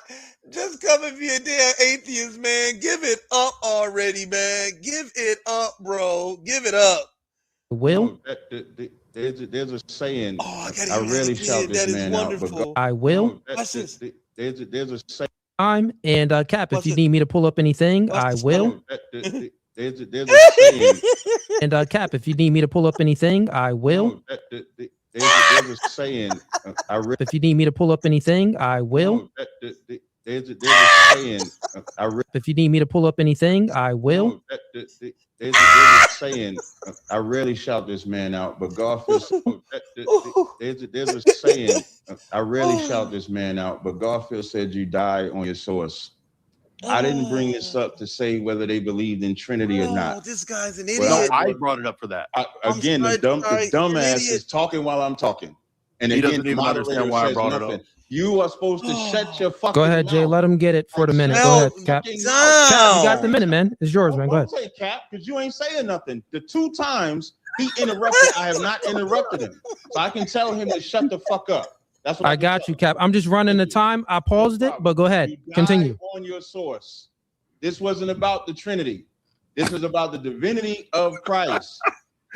just come and be a damn atheist, man. Give it up already, man. Give it up, bro. Give it up. Will? There's a saying. I really shout this that is man wonderful. out. I will. Watch this. There's a saying. Time. And Cap, if you need me to pull up anything, I will. There's a saying. And Cap, if you need me to pull up anything, I will. There's a saying. If you need me to pull up anything, I will. There's a saying. If you need me to pull up anything, I will. There's a saying. I rarely shout this man out, but Garfield. There's a saying. I rarely shout this man out, but Garfield said you die on your source. I didn't bring this up to say whether they believed in Trinity or not. This guy's an idiot. No, I brought it up for that. Again, the dumbass is talking while I'm talking. And he again, doesn't even understand why I brought it up. You are supposed to shut your fucking Go ahead, mouth. Jay. Let him get it for the minute. Go ahead, Cap. Cap, you got the minute, man. It's yours, man. Go ahead. Say Cap, because you ain't saying nothing. The 2 times he interrupted, I have not interrupted him. So I can tell him to shut the fuck up. That's what I got you, Cap. I'm just running the time. I paused it, but go ahead. Continue. On your source. This wasn't about the Trinity. This was about the divinity of Christ.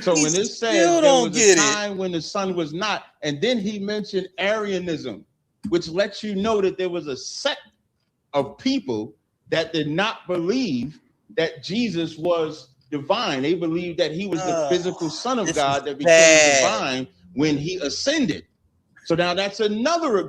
So when it says there was a time when the Son was not, and then he mentioned Arianism, which lets you know that there was a sect of people that did not believe that Jesus was divine. They believed that he was the physical Son of God that became divine when he ascended. So now that's another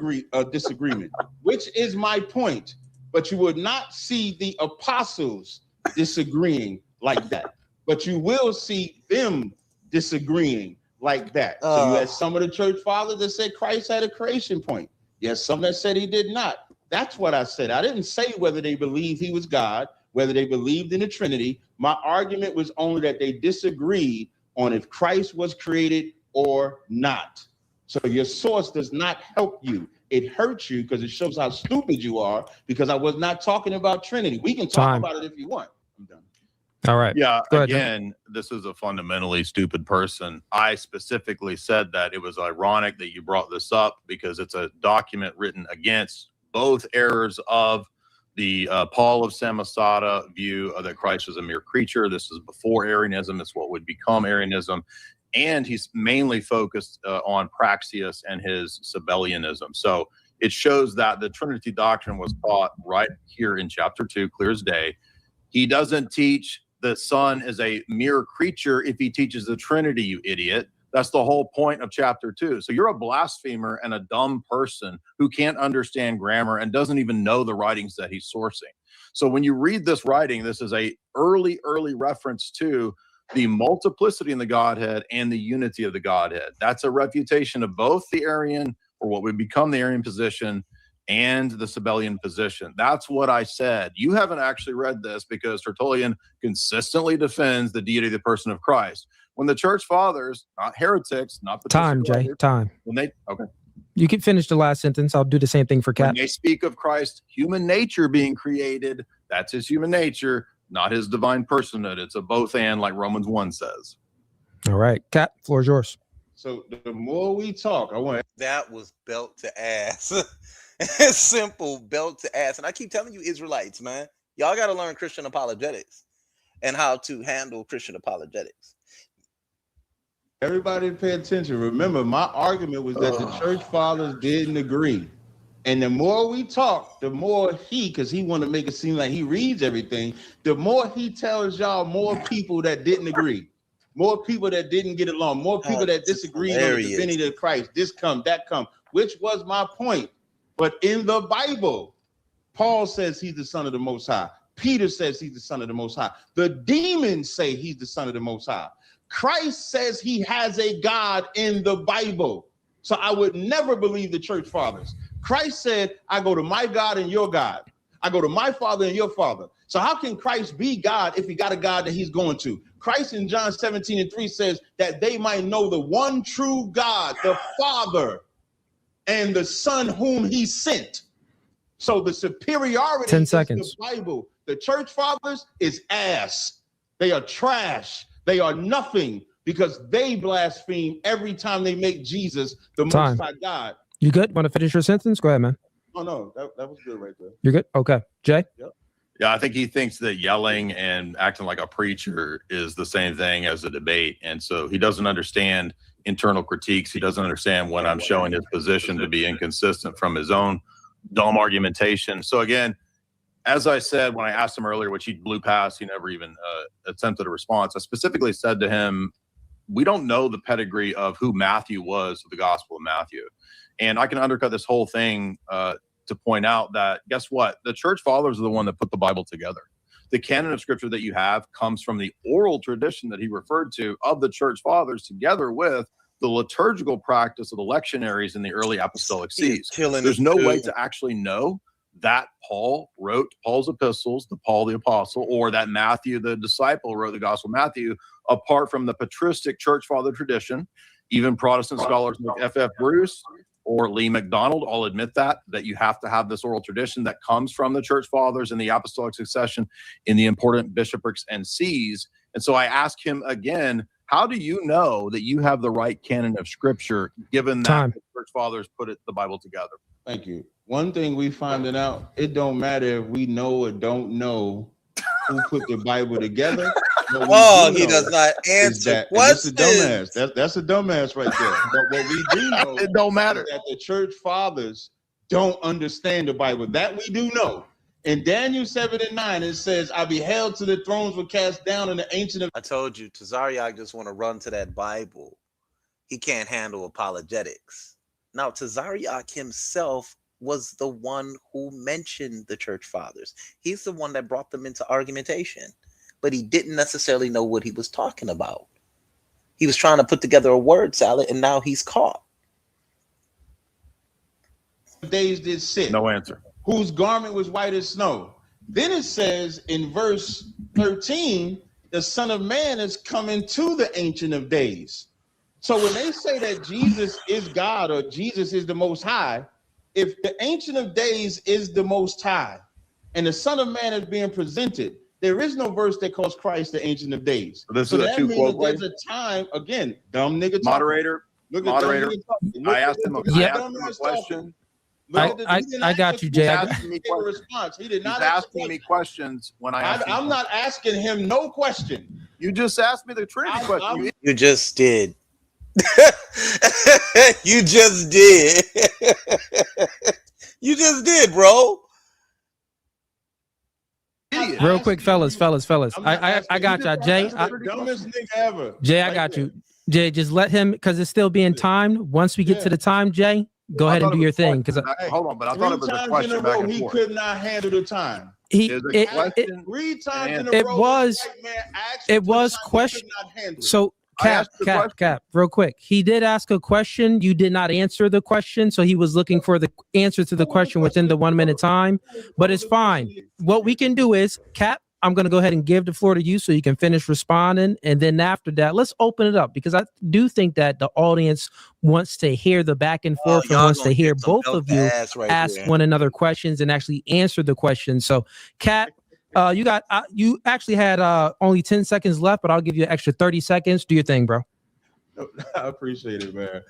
disagreement, which is my point. But you would not see the apostles disagreeing like that. But you will see them disagreeing like that. So you had some of the church fathers that said Christ had a creation point. Yes, some that said he did not. That's what I said. I didn't say whether they believed he was God, whether they believed in the Trinity. My argument was only that they disagreed on if Christ was created or not. So your source does not help you. It hurts you because it shows how stupid you are, because I was not talking about Trinity. We can talk about it if you want. I'm done. All right. Yeah. Again, this is a fundamentally stupid person. I specifically said that it was ironic that you brought this up because it's a document written against both errors of the Paul of Samosata view that Christ was a mere creature. This is before Arianism. It's what would become Arianism. And he's mainly focused on Praxeus and his Sabellianism. So it shows that the Trinity doctrine was taught right here in chapter 2, clear as day. He doesn't teach the Son is a mere creature if he teaches the Trinity, you idiot. That's the whole point of chapter 2. So you're a blasphemer and a dumb person who can't understand grammar and doesn't even know the writings that he's sourcing. So when you read this writing, this is a early reference to the multiplicity in the Godhead and the unity of the Godhead. That's a refutation of both the Arian, or what would become the Arian position, and the Sabellian position. That's what I said. You haven't actually read this because Tertullian consistently defends the deity of the person of Christ. When the church fathers, not heretics, not the time, Jay, time. When they you can finish the last sentence. I'll do the same thing for Cap. When they speak of Christ, human nature being created, that's his human nature, not his divine personhood. It's a both and, like Romans 1 says. All right, Cap, floor is yours. So the more we talk, that was belt to ass. Simple belt to ass. And I keep telling you, Israelites, man, y'all got to learn Christian apologetics and how to handle Christian apologetics. Everybody pay attention. Remember, my argument was that the church fathers didn't agree. And the more we talk, the more because he want to make it seem like he reads everything, the more he tells y'all more people that didn't agree. more people that didn't get along, more people that disagreed on the divinity of Christ, this come, that come, which was my point. But in the Bible, Paul says he's the Son of the Most High. Peter says he's the Son of the Most High. The demons say he's the Son of the Most High. Christ says he has a God in the Bible. So I would never believe the church fathers. Christ said, I go to my God and your God. I go to my Father and your Father. So how can Christ be God if he got a God that he's going to? Christ in John 17:3 says that they might know the one true God, the Father, and the Son whom he sent. So the superiority 10 is seconds. the Bible. The church fathers is ass. They are trash. They are nothing because they blaspheme every time they make Jesus the Most High God. You good? Want to finish your sentence? Go ahead, man. Oh, no, that was good right there. You're good? Okay. Jay? Yep. Yeah, I think he thinks that yelling and acting like a preacher is the same thing as a debate. And so he doesn't understand internal critiques. He doesn't understand when I'm showing his position to be inconsistent from his own dumb argumentation. So again, as I said, when I asked him earlier, which he blew past, he never even attempted a response. I specifically said to him, we don't know the pedigree of who Matthew was of the Gospel of Matthew. And I can undercut this whole thing to point out that, guess what? The church fathers are the one that put the Bible together. The canon of scripture that you have comes from the oral tradition that he referred to of the church fathers, together with the liturgical practice of the lectionaries in the early apostolic sees. There's no way to actually know that Paul wrote Paul's epistles, the Paul the apostle, or that Matthew the disciple wrote the Gospel of Matthew, apart from the patristic church father tradition. Even Protestant scholars like F.F. Bruce or Lee McDonald all admit that you have to have this oral tradition that comes from the church fathers and the apostolic succession in the important bishoprics and sees. And so I ask him again, how do you know that you have the right canon of scripture, given that the church fathers put the Bible together? Thank you. One thing we finding out, it don't matter if we know or don't know who put the Bible together. Oh, he does not answer questions. That's a dumbass right there. But what we do know, it don't matter, that the church fathers don't understand the Bible. That we do know. In Daniel 7:9, it says, I beheld till the thrones were cast down in the ancient of... I told you, Tazaryarch just want to run to that Bible. He can't handle apologetics. Now, Tazaryarch himself was the one who mentioned the church fathers. He's the one that brought them into argumentation, but he didn't necessarily know what he was talking about. He was trying to put together a word salad, and now he's caught. Days did sit. No answer. Whose garment was white as snow. Then it says in verse 13, the Son of Man is coming to the Ancient of Days. So when they say that Jesus is God or Jesus is the Most High, if the Ancient of Days is the Most High and the Son of Man is being presented, there is no verse that calls Christ the Ancient of Days. So that means that there's a time, again, dumb nigga talking. Moderator, I asked him a question. I got you, Jay. He did not ask me questions when I'm not asking him no question. You just asked me the Trinity question. You just did. You just did. You just did, bro. Real quick, fellas. I got you, Jay. Dumbest nigga ever. Jay, I got you. Jay, just let him, because it's still being timed. Once we get to the time, Jay, go ahead and do your thing. Because hold on, but I thought it was a question back and forth. He could not handle the time. It was question. So Cap, real quick. He did ask a question. You did not answer the question. So he was looking for the answer to the question within the 1 minute time, but it's fine. What we can do is, Cap, I'm going to go ahead and give the floor to you so you can finish responding. And then after that, let's open it up, because I do think that the audience wants to hear the back and forth and wants to hear both of you ask one another questions and actually answer the questions. So Cap, you actually had only 10 seconds left, but I'll give you an extra 30 seconds. Do your thing, bro. I appreciate it, man.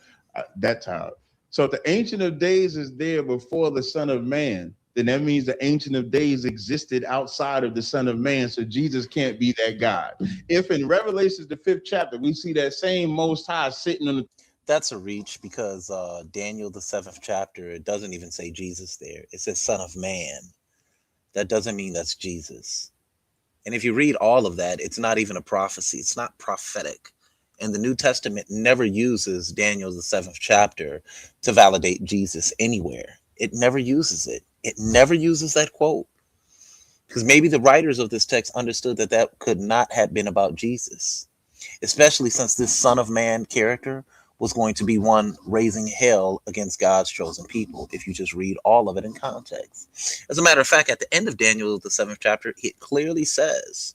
That time. So if the Ancient of Days is there before the Son of Man, then that means the Ancient of Days existed outside of the Son of Man. So Jesus can't be that God. If in Revelations, the 5th chapter, we see that same Most High sitting on the... That's a reach, because Daniel, the 7th chapter, it doesn't even say Jesus there. It says Son of Man. That doesn't mean that's Jesus. And if you read all of that, it's not even a prophecy. It's not prophetic. And the New Testament never uses Daniel, the 7th chapter, to validate Jesus anywhere. It never uses it. It never uses that quote. Because maybe the writers of this text understood that that could not have been about Jesus, especially since this Son of Man character was going to be one raising hell against God's chosen people, if you just read all of it in context. As a matter of fact, at the end of Daniel, the 7th chapter, it clearly says,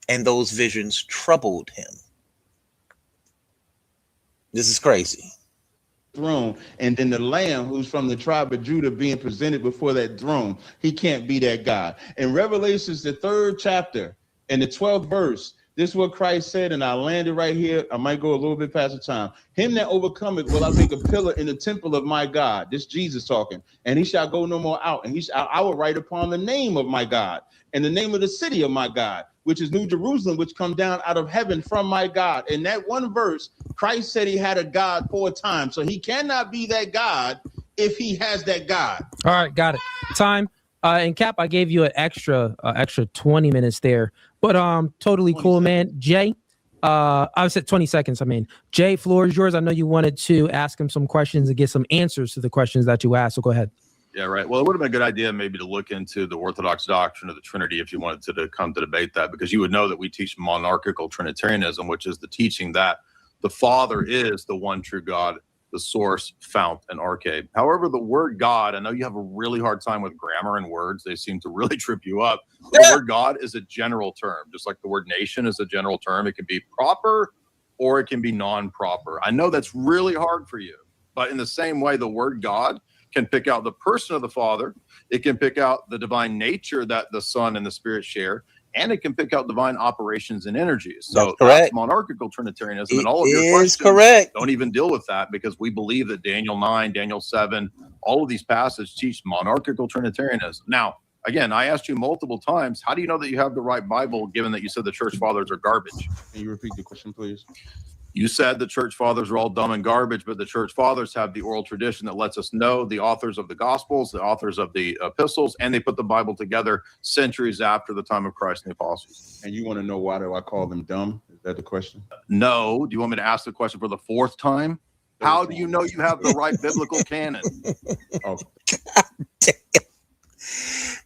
and those visions troubled him. This is crazy. Throne, and then the Lamb who's from the tribe of Judah being presented before that throne, he can't be that God. In Revelations, the 3rd chapter and the 12th verse, this is what Christ said, and I landed right here. I might go a little bit past the time. Him that overcometh will I make a pillar in the temple of my God. This Jesus talking. And he shall go no more out. And I will write upon the name of my God and the name of the city of my God, which is New Jerusalem, which come down out of heaven from my God. In that one verse, Christ said he had a God 4 times. So he cannot be that God if he has that God. All right, got it. Time. And Cap, I gave you an extra 20 minutes there, but totally cool, man. Jay, I said 20 seconds. I mean, Jay, floor is yours. I know you wanted to ask him some questions and get some answers to the questions that you asked. So go ahead. Yeah, right. Well, it would have been a good idea maybe to look into the Orthodox doctrine of the Trinity if you wanted to come to debate that, because you would know that we teach monarchical Trinitarianism, which is the teaching that the Father is the one true God, the source, fount, and arche. However, the word God, I know you have a really hard time with grammar and words. They seem to really trip you up. But the word God is a general term, just like the word nation is a general term. It can be proper or it can be non-proper. I know that's really hard for you, but in the same way, the word God can pick out the person of the Father. It can pick out the divine nature that the Son and the Spirit share, and it can pick out divine operations and energies. So that's monarchical Trinitarianism, and all of your questions don't even deal with that, because we believe that Daniel 9, Daniel 7, all of these passages teach monarchical Trinitarianism. Now, again, I asked you multiple times, how do you know that you have the right Bible, given that you said the church fathers are garbage? Can you repeat the question, please? You said the church fathers are all dumb and garbage, but the church fathers have the oral tradition that lets us know the authors of the Gospels, the authors of the epistles, and they put the Bible together centuries after the time of Christ and the apostles. And you want to know why do I call them dumb? Is that the question? No. Do you want me to ask the question for the 4th time? How do you know you have the right biblical canon? Oh.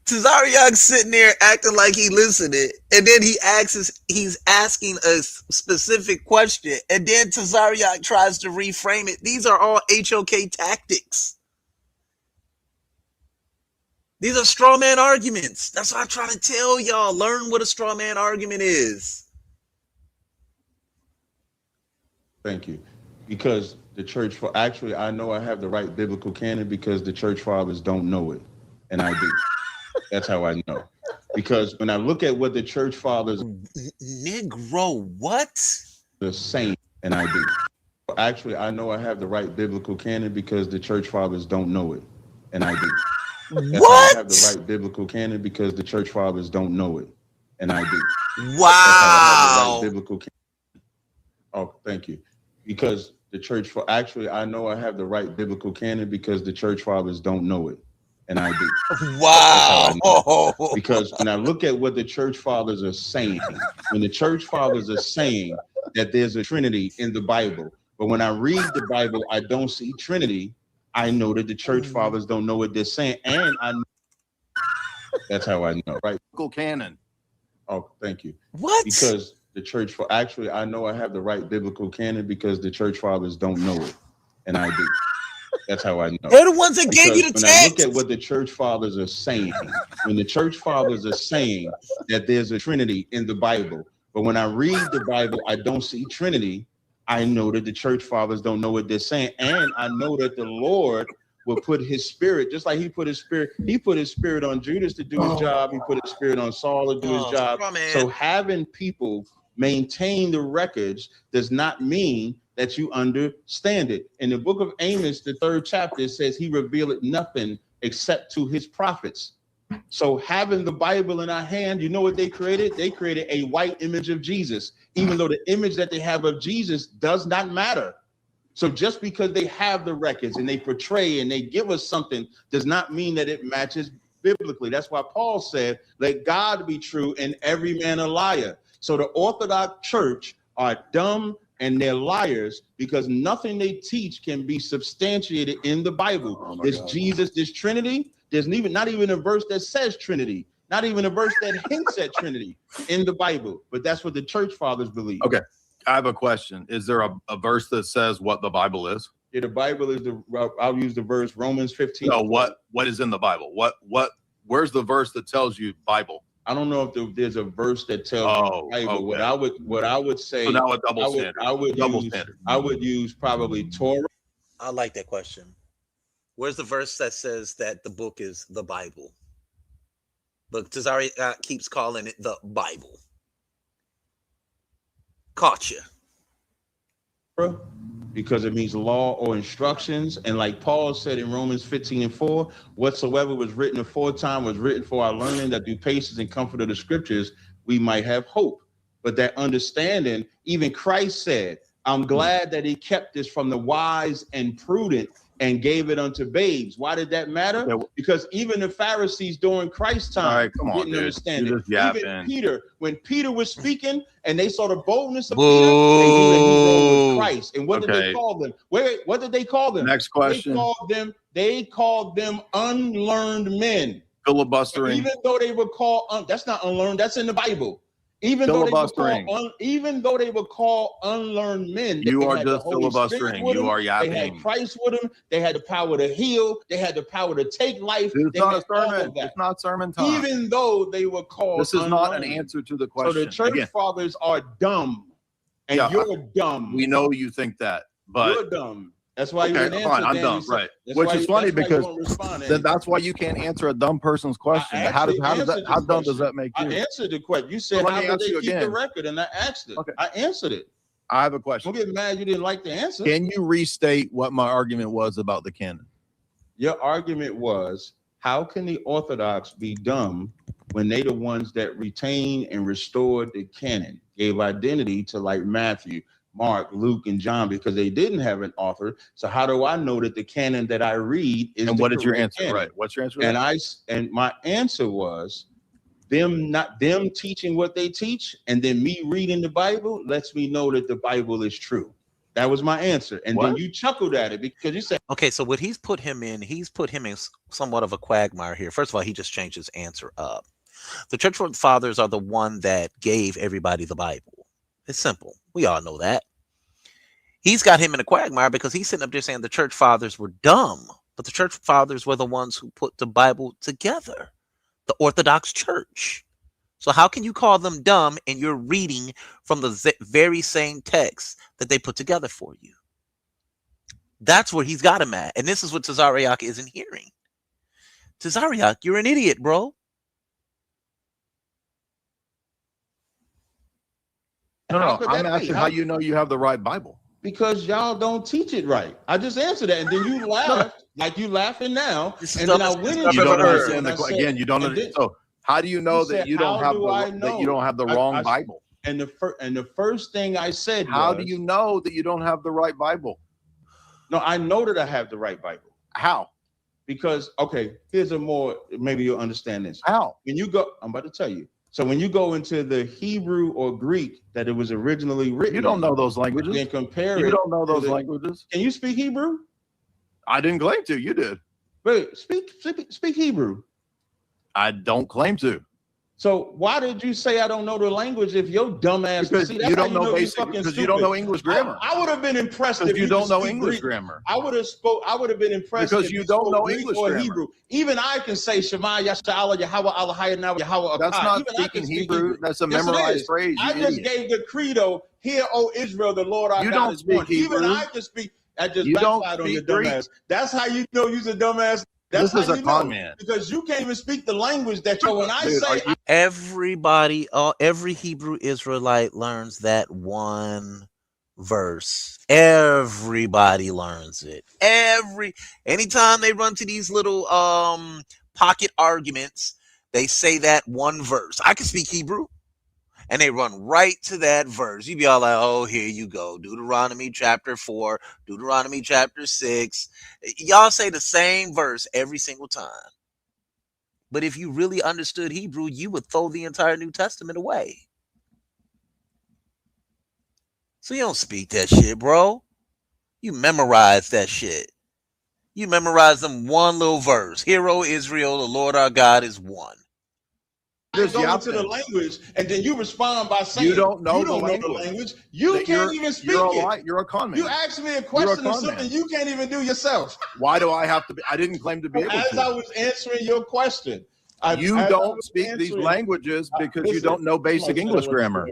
Tazaryarch sitting there acting like he listening, and then he's asking a specific question, and then Tazaryarch tries to reframe it. These are all HOK tactics. These are straw man arguments. That's what I try to tell y'all. Learn what a straw man argument is. Thank you. Because the church, actually, I know I have the right biblical canon because the church fathers don't know it, and I do. That's how I know. Because when I look at what the church fathers... Negro, what? The same, and I do. Actually, I know I have the right biblical canon because the church fathers don't know it, and I do. That's what? I have the right biblical canon because the church fathers don't know it, and I do. Wow. I have the right biblical canon. Oh, thank you. Because the church... Actually, I know I have the right biblical canon because the church fathers don't know it, and I do. Wow. Because when I look at what the church fathers are saying, when the church fathers are saying that there's a Trinity in the Bible, but when I read the Bible, I don't see Trinity, I know that the church fathers don't know what they're saying. And I know. That's how I know, right? Canon. Oh, thank you. What? Because the church, actually, I know I have the right biblical canon because the church fathers don't know it, and I do. That's how I know. They're the ones that gave you the when text. I look at what the church fathers are saying, when the church fathers are saying that there's a Trinity in the Bible, but when I read the Bible, I don't see Trinity, I know that the church fathers don't know what they're saying. And I know that the Lord will put his spirit, just like he put his spirit on Judas to do his job. He put his spirit on Saul to do his job. So having people maintain the records does not mean that you understand it. In the book of Amos, the 3rd chapter, it says he revealed nothing except to his prophets. So having the Bible in our hand, you know what they created? They created a white image of Jesus, even though the image that they have of Jesus does not matter. So just because they have the records and they portray and they give us something does not mean that it matches biblically. That's why Paul said, let God be true and every man a liar. So the Orthodox Church are dumb, and they're liars because nothing they teach can be substantiated in the Bible. This Jesus, this Trinity, there's not even a verse that says Trinity, not even a verse that hints at Trinity in the Bible. But that's what the church fathers believe. Okay, I have a question. Is there a verse that says what the Bible is? Yeah, the Bible is I'll use the verse Romans 15. No, what is in the Bible? Where's the verse that tells you Bible? I don't know if there's a verse that tells you Bible. Okay. What I would say. So now a double standard. I would use probably Torah. I like that question. Where's the verse that says that the book is the Bible? But Tazaryarch keeps calling it the Bible. Caught you. Because it means law or instructions. And like Paul said in Romans 15:4, whatsoever was written aforetime was written for our learning, that through patience and comfort of the scriptures, we might have hope. But that understanding, even Christ said, I'm glad that he kept this from the wise and prudent and gave it unto babes. Why did that matter? Yeah. Because even the Pharisees during Christ's time didn't understand it. Even Peter, when Peter was speaking and they saw the boldness of Peter, they knew that he rode with Christ. And what did they call them? What did they call them? Next question. They called them unlearned men. Filibustering. Even though they were called, that's not unlearned, that's in the Bible. Even though they were called unlearned men, you are just filibustering. You are yapping. They had Christ with them. They had the power to heal. They had the power to take life. It's not a sermon. It's not sermon time. Even though they were called, this is not an answer to the question. So the church fathers are dumb, and you're dumb. We know you think that, but you're dumb. That's why fine. I'm dumb, right? Which is funny because that's why you can't answer a dumb person's question. How dumb does that make you? I answered the question. You said, how did they keep the record? And I asked it. Okay. I answered it. I have a question. Don't get mad you didn't like the answer. Can you restate what my argument was about the canon? Your argument was, how can the Orthodox be dumb when they the ones that retained and restored the canon, gave identity to like Matthew, Mark, Luke, and John, because they didn't have an author. So how do I know that the canon that I read is? And what is your answer? Canon? Right. What's your answer? And my answer was them teaching what they teach, and then me reading the Bible lets me know that the Bible is true. That was my answer. And then you chuckled at it because you said, okay, so what he's put him in somewhat of a quagmire here. First of all, he just changed his answer up. The church fathers are the one that gave everybody the Bible. It's simple. We all know that. He's got him in a quagmire because he's sitting up there saying the church fathers were dumb, but the church fathers were the ones who put the Bible together, the Orthodox Church. So how can you call them dumb and you're reading from the very same text that they put together for you? That's where he's got him at. And this is what Tazaryarch isn't hearing. Tazaryarch, you're an idiot, bro. No, I'm asking how you know you have the right Bible. Because y'all don't teach it right. I just answered that, and then you laughed like you laughing now. And then I went into you don't understand again. You don't understand. So how do you know that you don't have the wrong Bible? And the first thing I said, how do you know that you don't have the right Bible? No, I know that I have the right Bible. How? Because here's maybe you'll understand this. How? When you go, I'm about to tell you. So when you go into the Hebrew or Greek that it was originally written, you don't know those languages. And compare you don't know those languages. Can you speak Hebrew? I didn't claim to. You did. Wait, speak Hebrew. I don't claim to. So why did you say I don't know the language if your dumb ass? Because you don't know basic. Because you don't know English grammar. I would have been impressed if you don't know English grammar. I would have been impressed because you don't know English grammar. Hebrew. Even I can say Shema Yasha'Allah Yahweh Allah now Yahweh. That's not speaking Hebrew. That's a memorized phrase. I just gave the credo. Hear, O Israel, the Lord our God is one. Even I can speak. I just backfired on your dumbass. That's how you know you're a dumbass. This is a con man. Because you can't even speak the language that when I say everybody, every Hebrew Israelite learns that one verse. Everybody learns it. Anytime they run to these little pocket arguments, they say that one verse. I can speak Hebrew. And they run right to that verse. You be all like, oh, here you go. Deuteronomy chapter 4, Deuteronomy chapter 6. Y'all say the same verse every single time. But if you really understood Hebrew, you would throw the entire New Testament away. So you don't speak that shit, bro. You memorize that shit. You memorize them one little verse. Hear, O Israel, the Lord our God is one. I go into the language, and then you respond by saying you don't know, the language. You can't even speak it. You're a con man. You ask me a question or something you can't even do yourself. Why do I have to be? I didn't claim to be able to. As I was answering your question, you don't speak these languages because you don't know basic English grammar.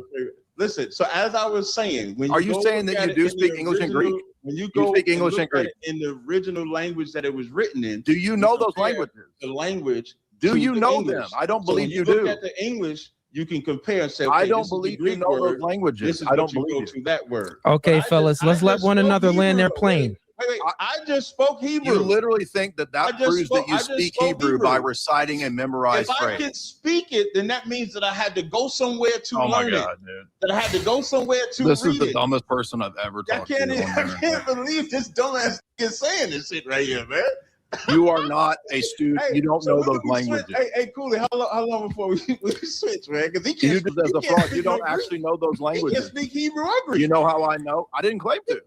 Listen, so as I was saying, when are you saying that you do speak English and Greek? When you go speak English and Greek in the original language that it was written in, do you know those languages? The language. Do you know them? I don't believe you do. Look at the English, you can compare and say, I don't believe you know those languages. I don't believe to that word. Okay, fellas, let's let one another land their plane. Wait, I just spoke Hebrew. You literally think that proves that you speak Hebrew by reciting and memorized phrase. If I can speak it, then that means that I had to go somewhere to learn it. Dude. That I had to go somewhere to read it. This is the dumbest person I've ever talked to. I can't believe this dumbass is saying this shit right here, man. You are not a student. You don't know those languages. Hey, Cooley, how long before we switch, man? Because he can't. You just as a fraud. You don't actually know those languages. He can't speak Hebrew or Greek. You know how I know? I didn't claim to.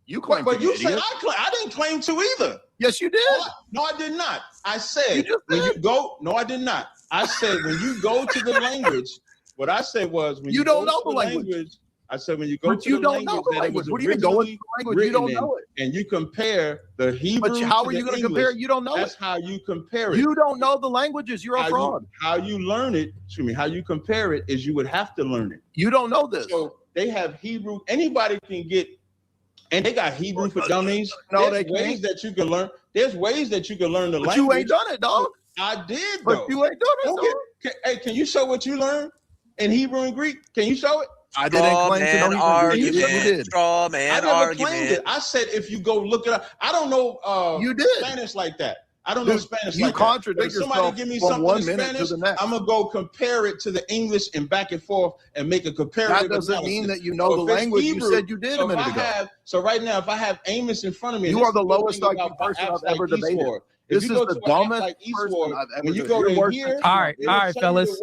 You claimed but to. You said I didn't claim to either. Yes, you did. No, I did not. I said when you go. No, I did not. I said when you go to the language. What I said was when you don't know the language. I said when you go to the language. What do you mean going to the language? You don't know it. And you compare the Hebrew. But how are you going to compare it? You don't know That's how you compare it. You don't know the languages. You're a fraud. How you learn it, how you compare it is you would have to learn it. You don't know this. So they have Hebrew. Anybody can get, and they got Hebrew for dummies. No, There's ways that you can learn. There's ways that you can learn the language. You ain't done it, dog. I did, but you ain't done it, dog. Hey, can you show what you learned in Hebrew and Greek? Can you show it? I didn't claim to know argument. You did. Straw man I never argument. claimed it. I said if you go look it up. I don't know you did. Spanish like that. I don't know Spanish you like contradict that. If somebody give me something in Spanish, I'm gonna go compare it to the English and back and forth and make a comparative. That doesn't mean that you know the language. Hebrew, you said you did a minute ago. So right now, if I have Amos in front of me, you are the lowest IQ person I've ever debated. This is the dumbest person I've ever debated. All right, fellas.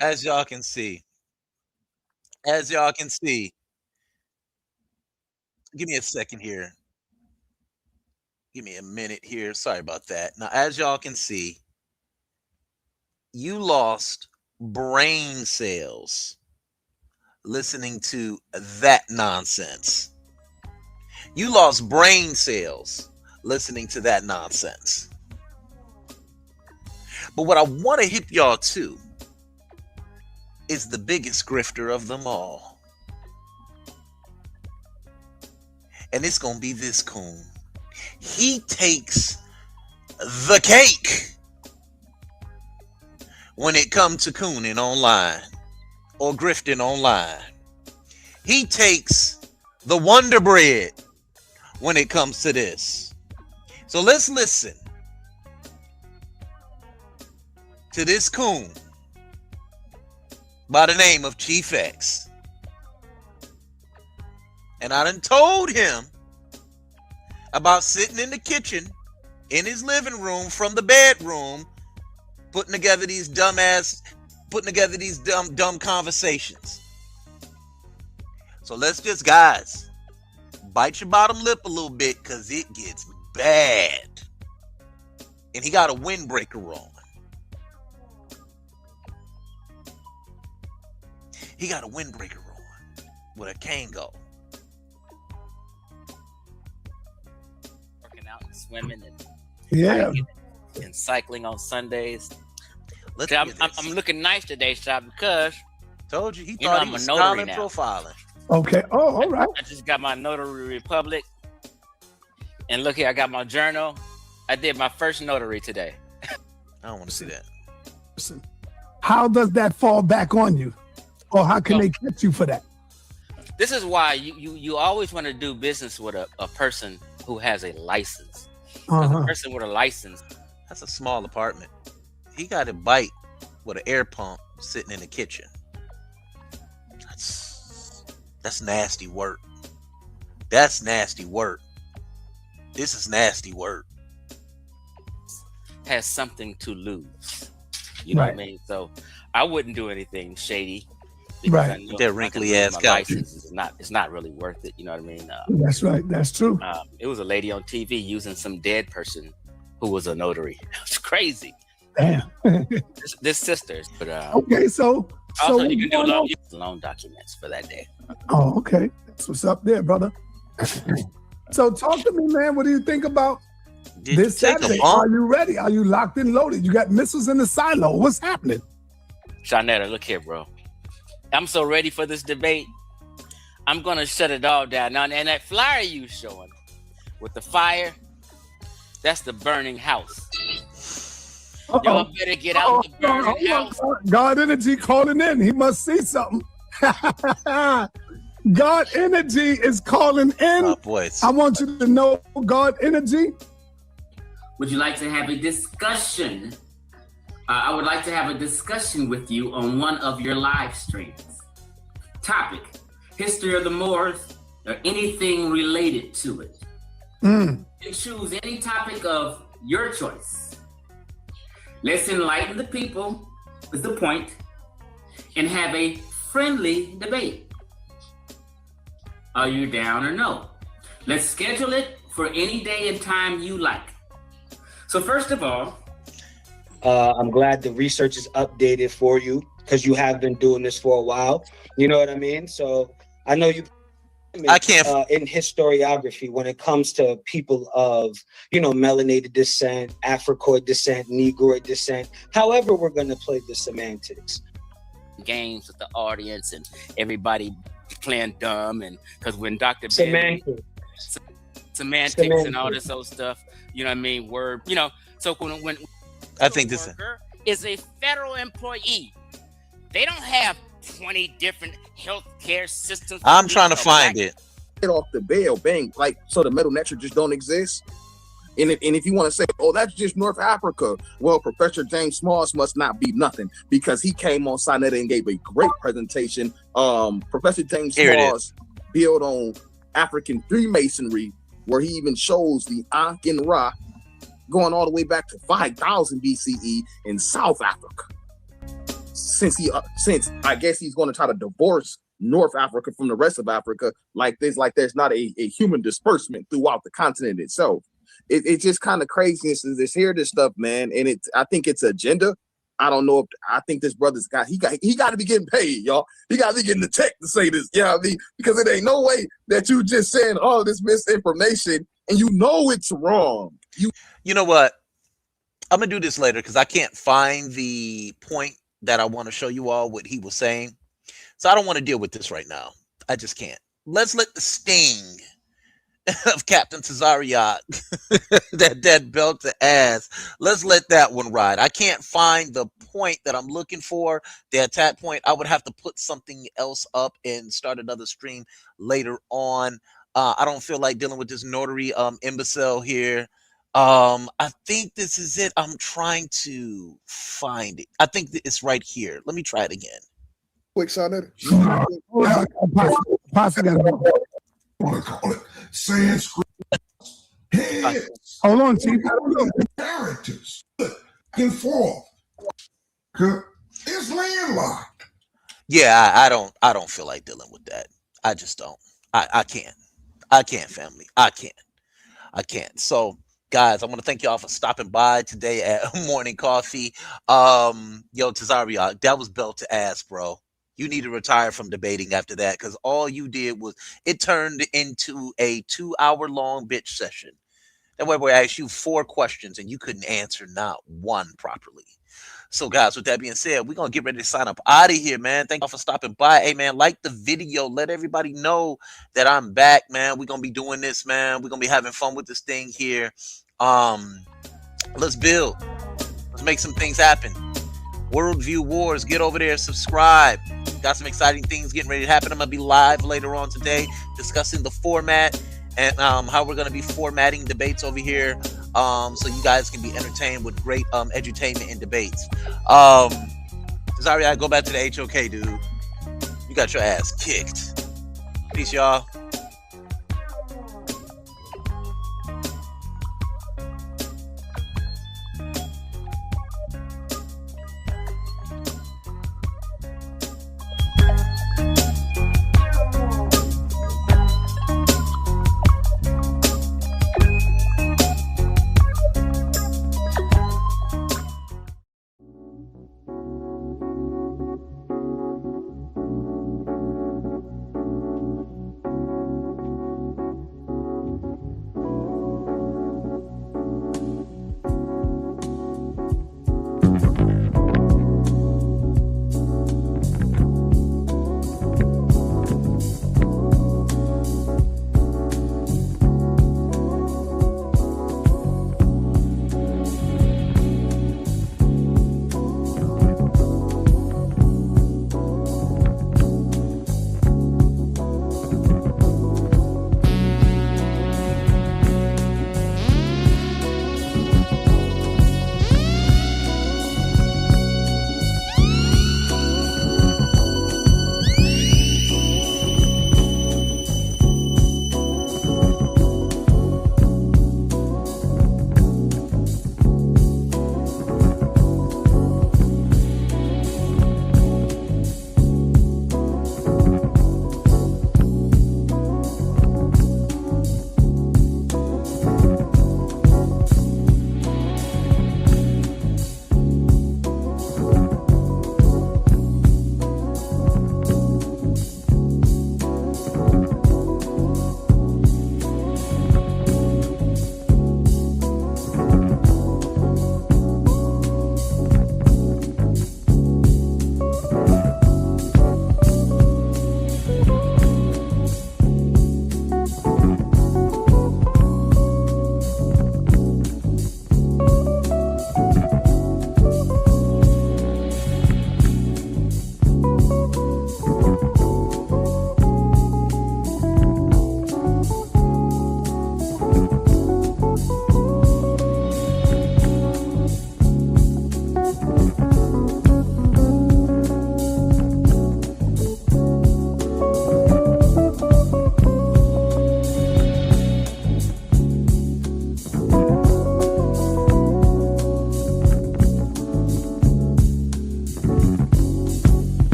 As y'all can see, give me a second here. Give me a minute here. Sorry about that. Now, as y'all can see, you lost brain cells listening to that nonsense. You lost brain cells listening to that nonsense. But what I want to hit y'all to is the biggest grifter of them all. And it's going to be this coon. He takes the cake when it comes to cooning online or grifting online. He takes the Wonder Bread when it comes to this. So let's listen to this coon by the name of Chief X. And I done told him about sitting in the kitchen, in his living room, from the bedroom, putting together these dumb conversations. So let's just, guys, bite your bottom lip a little bit, because it gets bad. And he got a windbreaker on. He got a windbreaker on with a Kango. Working out and swimming and and cycling on Sundays. I'm looking nice today, Shop, because told you he thought he was styling profiling. Okay. Oh, all right. I just got my Notary Republic, and look here, I got my journal. I did my first notary today. I don't want to see that. How does that fall back on you? Or how can they catch you for that? This is why you always want to do business with a person who has a license. A person with a license. That's a small apartment. He got a bite with an air pump sitting in the kitchen. That's nasty work. That's nasty work. This is nasty work. Has something to lose. You know what I mean? So I wouldn't do anything shady. Right. That wrinkly ass couch. It's not really worth it. You know what I mean? That's right. That's true. It was a lady on TV using some dead person who was a notary. It's crazy. Damn. This sisters, but okay. So also you can do loan documents for that day. Oh, okay. That's what's up there, brother. So talk to me, man. What do you think about this Saturday? Are you ready? Are you locked and loaded? You got missiles in the silo. What's happening? Shanetta, look here, bro. I'm so ready for this debate. I'm gonna shut it all down now. And that flyer you showing with the fire, that's the burning house. Y'all better get out the burning house. God Energy calling in. He must see something. God Energy is calling in. Oh, boys. I want you to know, God Energy. Would you like to have a discussion? I would like to have a discussion with you on one of your live streams. Topic: history of the Moors or anything related to it. You can choose any topic of your choice. Let's enlighten the people, is the point, and have a friendly debate. Are you down or no? Let's schedule it for any day and time you like. So first of all, I'm glad the research is updated for you because you have been doing this for a while. You know what I mean? So I know you. I can't. In historiography, when it comes to people of, melanated descent, Africoid descent, Negroid descent, however we're going to play the semantics. Games with the audience and everybody playing dumb, and because when Dr. Semantics and all this old stuff, you know what I mean? Word, so when I think this is a federal employee, they don't have 20 different healthcare systems. I'm trying to find it. Get off the bail, bang, like so the metal network just don't exist. And if you want to say, oh, that's just North Africa, well, Professor James Smalls must not be nothing because he came on Sinetta and gave a great presentation. Professor James Smalls built on African Freemasonry, where he even shows the Ankh and Ra going all the way back to 5000 BCE in South Africa. Since I guess he's going to try to divorce North Africa from the rest of Africa, like there's not a human disbursement throughout the continent itself. It's just kind of crazy to hear this stuff, man. And I think it's agenda. I don't know if I think this brother's got he got to be getting paid, y'all. He got to be getting the check to say this, I mean, because it ain't no way that you just saying all this misinformation and it's wrong. You know what? I'm gonna do this later because I can't find the point that I want to show you all what he was saying. So I don't want to deal with this right now. I just can't. Let's let the sting of Captain Tazaryarch, that belt to ass, let's let that one ride. I can't find the point that I'm looking for, the attack point. I would have to put something else up and start another stream later on. I don't feel like dealing with this notary imbecile here. I think this is it. I'm trying to find it. I think it's right here. Let me try it again. Quick, Senator. Sanskrit. Hold on, Chief. Characters. Back and forth. It's landlocked. Yeah, I don't feel like dealing with that. I just don't. I can't, family. I can't. So guys, I want to thank y'all for stopping by today at Morning Coffee. Yo, Tazaryarch, that was belt to ass, bro. You need to retire from debating after that, because all you did was it turned into a 2-hour-long bitch session. That way, we asked you 4 questions and you couldn't answer not one properly. So, guys, with that being said, we're gonna get ready to sign up out of here, man. Thank y'all for stopping by. Hey, man, like the video. Let everybody know that I'm back, man. We're gonna be doing this, man. We're gonna be having fun with this thing here. Let's build. Let's make some things happen. Worldview Wars. Get over there, subscribe. Got some exciting things getting ready to happen. I'm gonna be live later on today discussing the format and how we're gonna be formatting debates over here, so you guys can be entertained with great edutainment and debates. Tazaryarch, go back to the HOK, dude. You got your ass kicked. Peace, y'all.